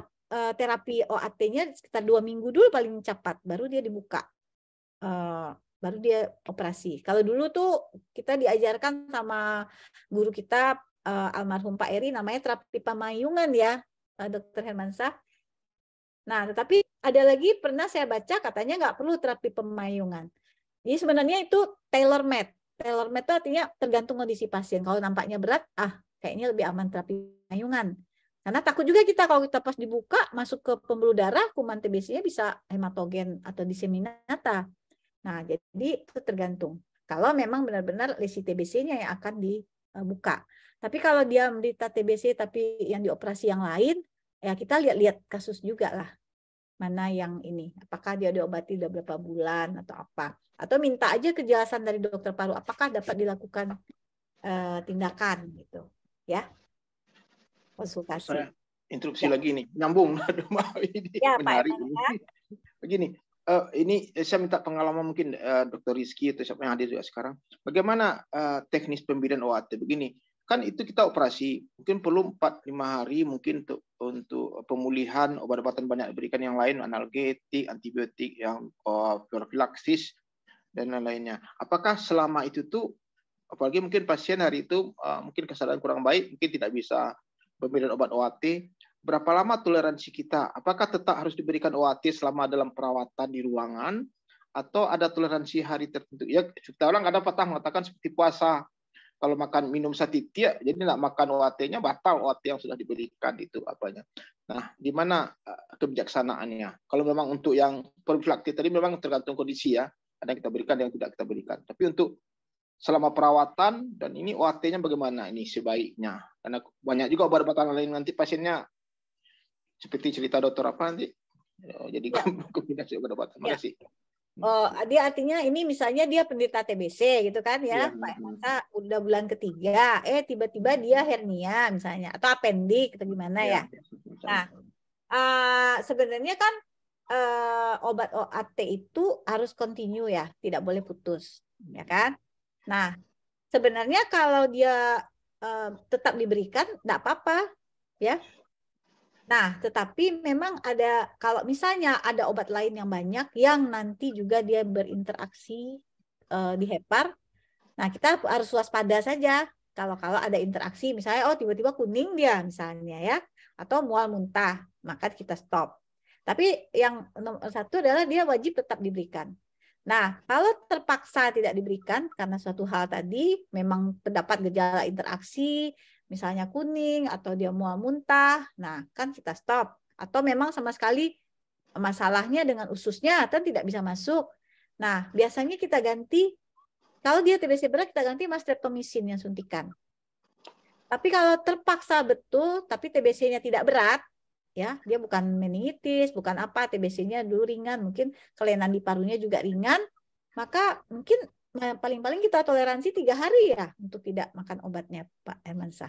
[SPEAKER 3] terapi OAT-nya sekitar 2 minggu dulu paling cepat, baru dia dibuka, baru dia operasi. Kalau dulu tuh kita diajarkan sama guru kita almarhum Pak Eri, namanya terapi pemayungan ya, Dr. Hermansyah. Nah, tetapi ada lagi pernah saya baca katanya nggak perlu terapi pemayungan. Jadi sebenarnya itu tailor made. Tailor made itu artinya tergantung kondisi pasien. Kalau nampaknya berat, kayaknya lebih aman terapi pengayungan. Karena takut juga kita kalau kita pas dibuka masuk ke pembuluh darah, kuman TBC-nya bisa hematogen atau diseminata. Nah, jadi itu tergantung. Kalau memang benar-benar lesi TBC-nya yang akan dibuka. Tapi kalau dia menderita TBC tapi yang dioperasi yang lain, ya kita lihat-lihat kasus juga lah. Mana yang ini, apakah dia diobati udah berapa bulan atau apa. Atau minta aja kejelasan dari dokter paru, apakah dapat dilakukan tindakan gitu. Ya. Konsultasi.
[SPEAKER 4] Saya interupsi lagi nih, nyambung. Ini
[SPEAKER 3] Ya,
[SPEAKER 4] menarik.
[SPEAKER 3] Pak Eman,
[SPEAKER 4] Begini, ini saya minta pengalaman mungkin Dr. Rizky atau siapa yang hadir juga sekarang. Bagaimana teknis pemberian OAT? Begini, kan itu kita operasi, mungkin perlu 4-5 hari mungkin untuk pemulihan, obat-obatan banyak diberikan yang lain, analgetik, antibiotik, yang profilaksis dan lain-lainnya. Apakah selama itu tuh, apalagi mungkin pasien hari itu mungkin kesadaran kurang baik, mungkin tidak bisa pemberian obat OAT, berapa lama toleransi kita? Apakah tetap harus diberikan OAT selama dalam perawatan di ruangan, atau ada toleransi hari tertentu? Ya, kita orang ada patah mengatakan seperti puasa. Kalau makan minum satitia, jadi nggak makan OAT-nya, batal OAT yang sudah diberikan itu apanya. Nah, di mana kebijaksanaannya? Kalau memang untuk yang profilaktik tadi memang tergantung kondisi ya, ada yang kita berikan, ada yang tidak kita berikan. Tapi untuk selama perawatan dan ini OAT-nya bagaimana ini sebaiknya? Karena banyak juga obat-obatan lain nanti pasiennya seperti cerita dokter apa nanti. Jadi kombinasi obat-obatan. Terima kasih.
[SPEAKER 3] Dia artinya ini misalnya dia penderita TBC gitu kan ya, Pak Emansa udah bulan ketiga, tiba-tiba dia hernia misalnya atau apendik atau gimana ya. Nah, sebenarnya kan obat OAT itu harus continue ya, tidak boleh putus, ya kan? Nah, sebenarnya kalau dia tetap diberikan, tidak apa-apa, ya. Nah, tetapi memang ada, kalau misalnya ada obat lain yang banyak yang nanti juga dia berinteraksi di hepar, nah kita harus waspada saja. Kalau ada interaksi, misalnya tiba-tiba kuning dia misalnya ya, atau mual muntah, maka kita stop. Tapi yang nomor satu adalah dia wajib tetap diberikan. Nah, kalau terpaksa tidak diberikan karena suatu hal tadi memang terdapat gejala interaksi, misalnya kuning atau dia mual muntah, nah kan kita stop. Atau memang sama sekali masalahnya dengan ususnya atau tidak bisa masuk. Nah, biasanya kita ganti, kalau dia TBC berat kita ganti streptomisin yang suntikan. Tapi kalau terpaksa betul, tapi TBC-nya tidak berat, ya dia bukan meningitis, bukan apa, TBC-nya dulu ringan, mungkin kelainan di parunya juga ringan, maka mungkin paling-paling kita toleransi 3 hari ya untuk tidak makan obatnya, Pak Hermansyah.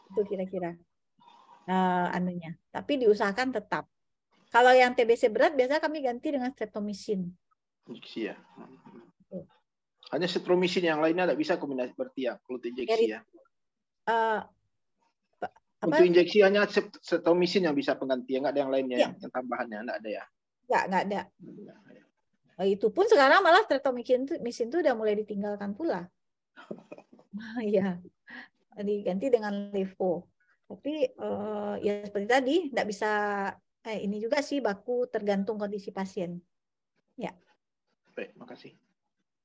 [SPEAKER 3] Itu kira-kira anunya. Tapi diusahakan tetap. Kalau yang TBC berat biasanya kami ganti dengan streptomisin.
[SPEAKER 4] Injeksi ya. Hanya streptomisin, yang lainnya tidak bisa kombinasi berarti ya kalau injeksi ya. Untuk injeksi hanya streptomisin yang bisa pengganti, nggak ada yang lainnya ya. Yang tambahannya nggak ada ya? Nggak
[SPEAKER 3] ada. Itu pun sekarang malah streptomisin itu udah mulai ditinggalkan pula. Ya, diganti dengan levo. Tapi ya seperti tadi, nggak bisa ini juga sih baku tergantung kondisi pasien. Ya.
[SPEAKER 4] Baik, makasih.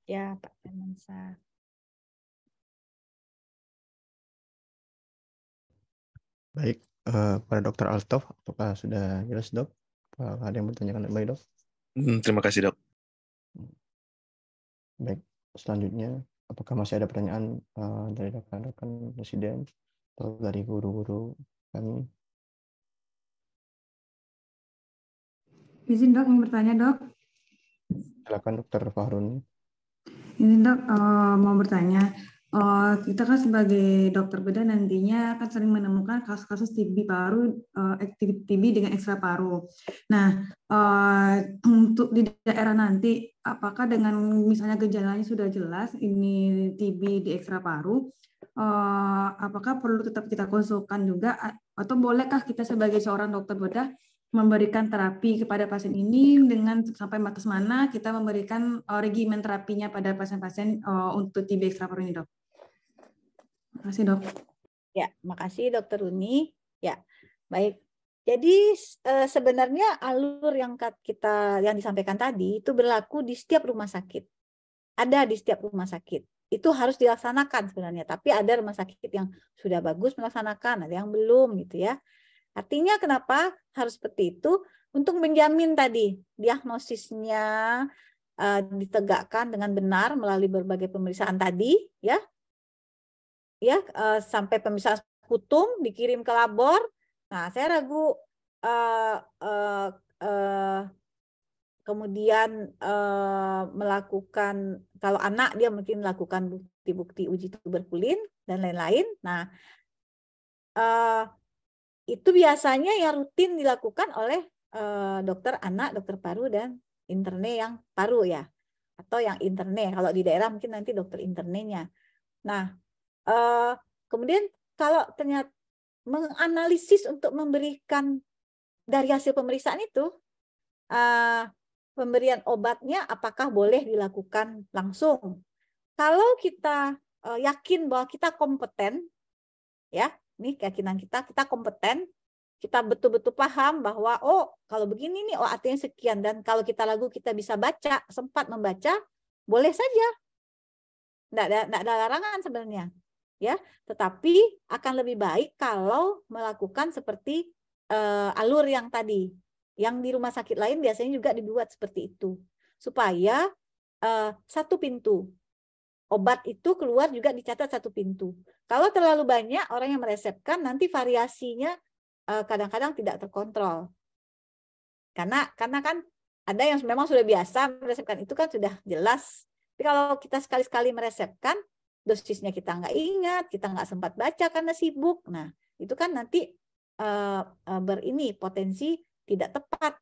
[SPEAKER 3] Ya, Pak Hermansyah.
[SPEAKER 1] Baik, pada Dr. Alstof, apakah sudah jelas, Dok? Apa ada yang bertanyakan kembali, Dok?
[SPEAKER 6] Terima kasih, Dok.
[SPEAKER 1] Baik, selanjutnya, apakah masih ada pertanyaan dari rekan-rekan presiden atau dari guru-guru kami?
[SPEAKER 7] Izin, Dok, ingin bertanya, Dok.
[SPEAKER 1] Silakan, Dr. Fahruni.
[SPEAKER 7] Izin, Dok, mau bertanya. Kita kan sebagai dokter bedah nantinya akan sering menemukan kasus-kasus TB paru, TB dengan ekstra paru. Nah, untuk di daerah nanti, apakah dengan misalnya gejalanya sudah jelas ini TB di ekstra paru, apakah perlu tetap kita konsulkan juga, atau bolehkah kita sebagai seorang dokter bedah memberikan terapi kepada pasien ini dengan sampai batas mana kita memberikan regimen terapinya pada pasien-pasien untuk TB ekstra paru ini, Dok? Terima kasih, Dok.
[SPEAKER 3] Ya, makasih Dokter Uni. Ya, baik. Jadi sebenarnya alur yang disampaikan tadi itu berlaku di setiap rumah sakit. Ada di setiap rumah sakit. itu harus dilaksanakan sebenarnya. Tapi ada rumah sakit yang sudah bagus melaksanakan, ada yang belum gitu ya. Artinya kenapa harus seperti itu? Untuk menjamin tadi diagnosisnya ditegakkan dengan benar melalui berbagai pemeriksaan tadi, ya, sampai pemeriksaan sputum dikirim ke labor. Nah, saya ragu kemudian melakukan, kalau anak dia mungkin melakukan bukti-bukti uji tuberkulin dan lain-lain. Nah, itu biasanya yang rutin dilakukan oleh dokter anak, dokter paru, dan interne yang paru ya, atau yang interne. Kalau di daerah mungkin nanti dokter internenya. Nah, kemudian kalau ternyata menganalisis untuk memberikan dari hasil pemeriksaan itu, pemberian obatnya apakah boleh dilakukan langsung. Kalau kita yakin bahwa kita kompeten, ya, ini keyakinan kita kompeten, kita betul-betul paham bahwa oh kalau begini nih, oh artinya sekian, dan kalau kita ragu kita bisa baca, sempat membaca, boleh saja, nggak ada larangan sebenarnya, ya. Tetapi akan lebih baik kalau melakukan seperti alur yang tadi, yang di rumah sakit lain biasanya juga dibuat seperti itu, supaya satu pintu. Obat itu keluar juga dicatat satu pintu. Kalau terlalu banyak orang yang meresepkan, nanti variasinya kadang-kadang tidak terkontrol. Karena kan ada yang memang sudah biasa meresepkan, itu kan sudah jelas. Tapi kalau kita sekali-sekali meresepkan, dosisnya kita nggak ingat, kita nggak sempat baca karena sibuk. Nah, itu kan nanti potensi tidak tepat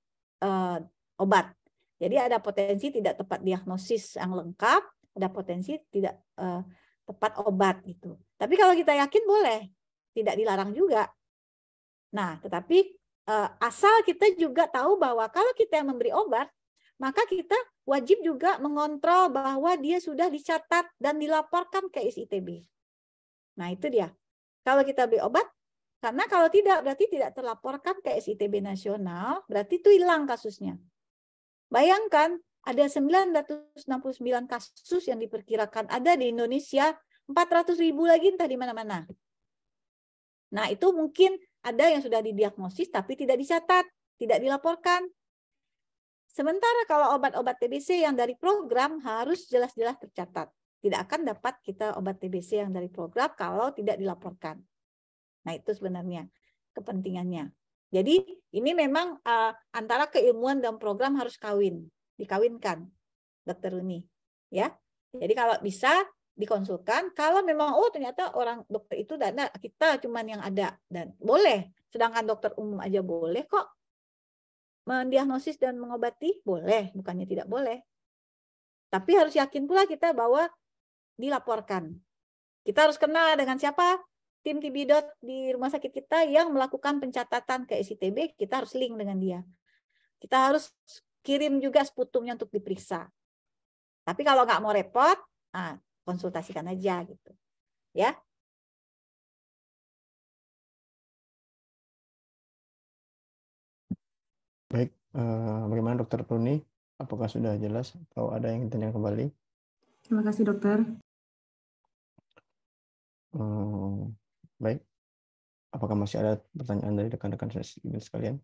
[SPEAKER 3] obat. Jadi ada potensi tidak tepat diagnosis yang lengkap, ada potensi tidak tepat obat gitu. Tapi kalau kita yakin boleh, tidak dilarang juga. Nah, tetapi asal kita juga tahu bahwa kalau kita yang memberi obat, maka kita wajib juga mengontrol bahwa dia sudah dicatat dan dilaporkan ke SITB. Nah, itu dia. Kalau kita beri obat, karena kalau tidak berarti tidak terlaporkan ke SITB nasional, berarti itu hilang kasusnya. Bayangkan ada 969 kasus yang diperkirakan ada di Indonesia, 400.000 lagi entah di mana-mana. Nah, itu mungkin ada yang sudah didiagnosis tapi tidak dicatat, tidak dilaporkan. Sementara kalau obat-obat TBC yang dari program harus jelas-jelas tercatat. Tidak akan dapat kita obat TBC yang dari program kalau tidak dilaporkan. Nah, itu sebenarnya kepentingannya. Jadi ini memang antara keilmuan dan program harus dikawinkan, Dokter Uni, ya. Jadi kalau bisa dikonsulkan, kalau memang ternyata orang dokter itu ada, kita cuman yang ada, dan boleh. Sedangkan dokter umum aja boleh kok mendiagnosis dan mengobati, boleh, bukannya tidak boleh. Tapi harus yakin pula kita bahwa dilaporkan. Kita harus kenal dengan siapa tim TB.dot di rumah sakit kita yang melakukan pencatatan ke SITB, kita harus link dengan dia. Kita harus kirim juga sputumnya untuk diperiksa. Tapi kalau nggak mau repot, konsultasikan aja gitu, ya.
[SPEAKER 1] Baik, bagaimana Dokter Pruni? Apakah sudah jelas atau ada yang ingin kembali?
[SPEAKER 7] Terima kasih dokter.
[SPEAKER 1] Baik, apakah masih ada pertanyaan dari rekan-rekan sekalian?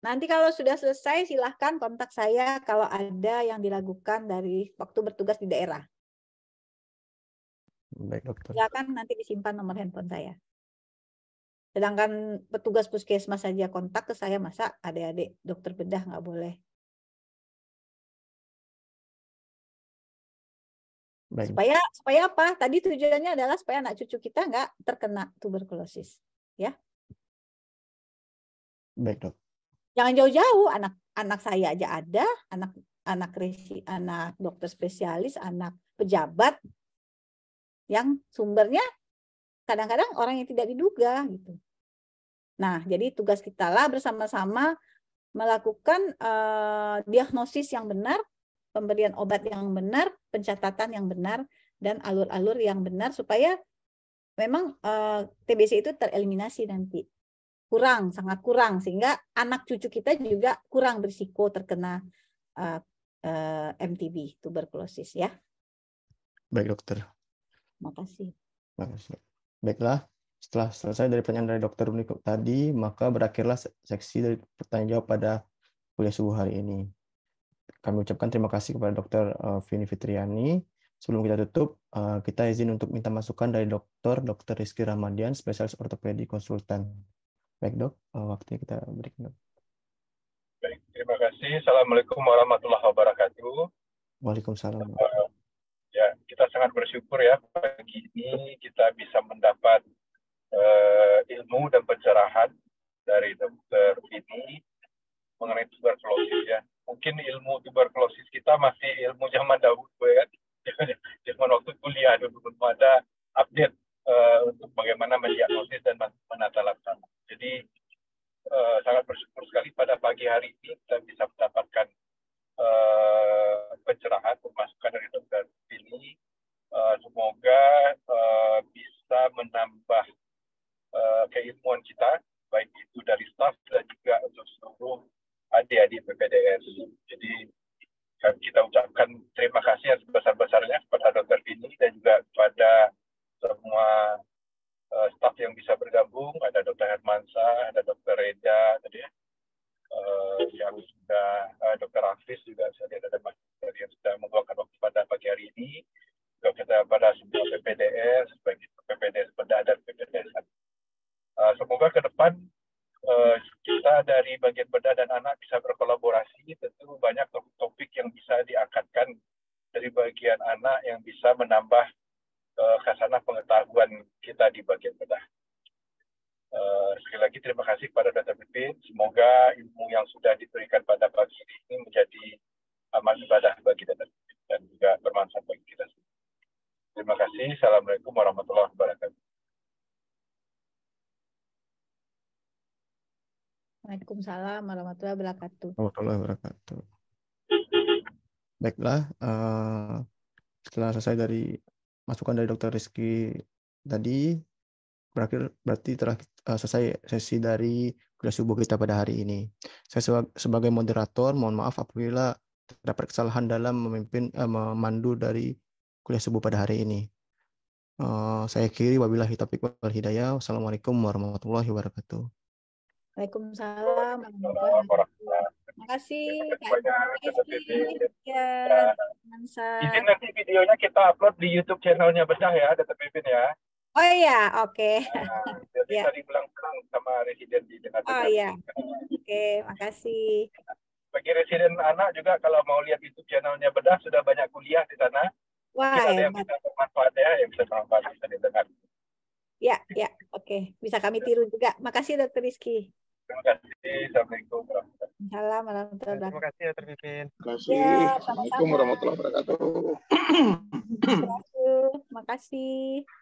[SPEAKER 3] Nanti kalau sudah selesai silahkan kontak saya kalau ada yang diragukan dari waktu bertugas di daerah.
[SPEAKER 1] Baik dokter.
[SPEAKER 3] Silakan nanti disimpan nomor handphone saya. Sedangkan petugas puskesmas saja kontak ke saya, masa adik-adik dokter bedah nggak boleh.
[SPEAKER 1] Baik.
[SPEAKER 3] Supaya apa? Tadi tujuannya adalah supaya anak cucu kita nggak terkena tuberkulosis, ya.
[SPEAKER 1] Baik dok.
[SPEAKER 3] Jangan jauh-jauh, anak saya aja ada, anak dokter spesialis, anak pejabat yang sumbernya kadang-kadang orang yang tidak diduga gitu. Nah, jadi tugas kita lah bersama-sama melakukan diagnosis yang benar, pemberian obat yang benar, pencatatan yang benar, dan alur-alur yang benar supaya memang TBC itu tereliminasi nanti. kurang, sangat kurang, sehingga anak cucu kita juga kurang berisiko terkena MTB, tuberkulosis ya.
[SPEAKER 1] Baik dokter.
[SPEAKER 3] Makasih.
[SPEAKER 1] Makasih. Baiklah, setelah selesai dari pertanyaan dari dokter Uniko tadi, maka berakhirlah seksi dari pertanyaan jawab pada kuliah subuh hari ini. Kami ucapkan terima kasih kepada Dr. Vini Fitriani. Sebelum kita tutup, kita izin untuk minta masukan dari Dr. Rizky Ramadian, spesialis ortopedi konsultan. Baik dok, waktunya kita berikan.
[SPEAKER 8] Baik, terima kasih. Assalamualaikum warahmatullahi wabarakatuh.
[SPEAKER 1] Waalaikumsalam.
[SPEAKER 8] Ya, kita sangat bersyukur ya pagi ini kita bisa mendapat ilmu dan pencerahan dari Dr. Vini mengenai tuberkulosis ya. Mungkin ilmu tuberkulosis kita masih ilmu zaman dahulu ya. Zaman waktu kuliah dulu belum ada update untuk bagaimana mendiagnosis dan menata laksana. Jadi sangat bersyukur sekali pada pagi hari ini kita bisa mendapatkan pencerahan masukan dari Dr. Vini. Semoga bisa menambah keilmuan kita, baik itu dari staf dan juga untuk seluruh adik-adik PPDS. Jadi kita ucapkan terima kasih yang sebesar-besarnya kepada Dr. Vini dan juga kepada semua staf yang bisa bergabung. Ada Dr. Hermansyah, ada Dr. Reda tadi ya, yang sudah Dr. Hafiz juga saya lihat ada masyarakat yang sudah meluangkan waktu pada pagi hari ini. Juga kepada semua PPDS, baik itu PPDS Bedah dan PPDS. Semoga ke depan kita dari bagian bedah dan anak bisa berkolaborasi. Tentu banyak topik yang bisa diangkatkan dari bagian anak yang bisa menambah khasanah pengetahuan kita di bagian bedah. Sekali lagi terima kasih kepada Dr. Pipin. Semoga ilmu yang sudah diberikan pada pagi ini menjadi amal ibadah bagi Dr. Pipin dan juga bermanfaat bagi kita semua. Terima kasih. Assalamualaikum warahmatullahi wabarakatuh.
[SPEAKER 3] Waalaikumsalam warahmatullahi wabarakatuh.
[SPEAKER 1] Warahmatullahi wabarakatuh. Baiklah, setelah selesai dari masukan dari Dr. Rizky tadi, berarti telah selesai sesi dari kuliah subuh kita pada hari ini. Saya sebagai moderator, mohon maaf apabila terdapat kesalahan dalam memandu dari kuliah subuh pada hari ini. Saya akhiri, wabillahi taufiq wal hidayah. Wassalamualaikum warahmatullahi wabarakatuh.
[SPEAKER 3] Waalaikumsalam warahmatullahi wabarakatuh. Terima kasih Kak Rizky. Ya,
[SPEAKER 8] izin nanti videonya kita upload di YouTube channelnya Bedah ya, Dr. Pipin ya.
[SPEAKER 3] Oh iya, oke.
[SPEAKER 8] Jadi tadi belang-belang sama residen di Dengar.
[SPEAKER 3] Oh iya, oke, makasih.
[SPEAKER 8] Bagi residen anak juga kalau mau lihat YouTube channelnya Bedah sudah banyak kuliah di sana.
[SPEAKER 3] Wah,
[SPEAKER 8] ada yang bisa bermanfaat ya, yang bisa bermanfaat bisa didengar.
[SPEAKER 3] Ya, oke. Bisa kami tiru juga. Makasih Dr. Rizky.
[SPEAKER 8] Terima kasih. Assalamualaikum
[SPEAKER 3] warahmatullahi wabarakatuh.
[SPEAKER 9] Terima kasih Dr. Pipin.
[SPEAKER 4] Terima kasih. Assalamualaikum warahmatullahi wabarakatuh.
[SPEAKER 3] Terima kasih.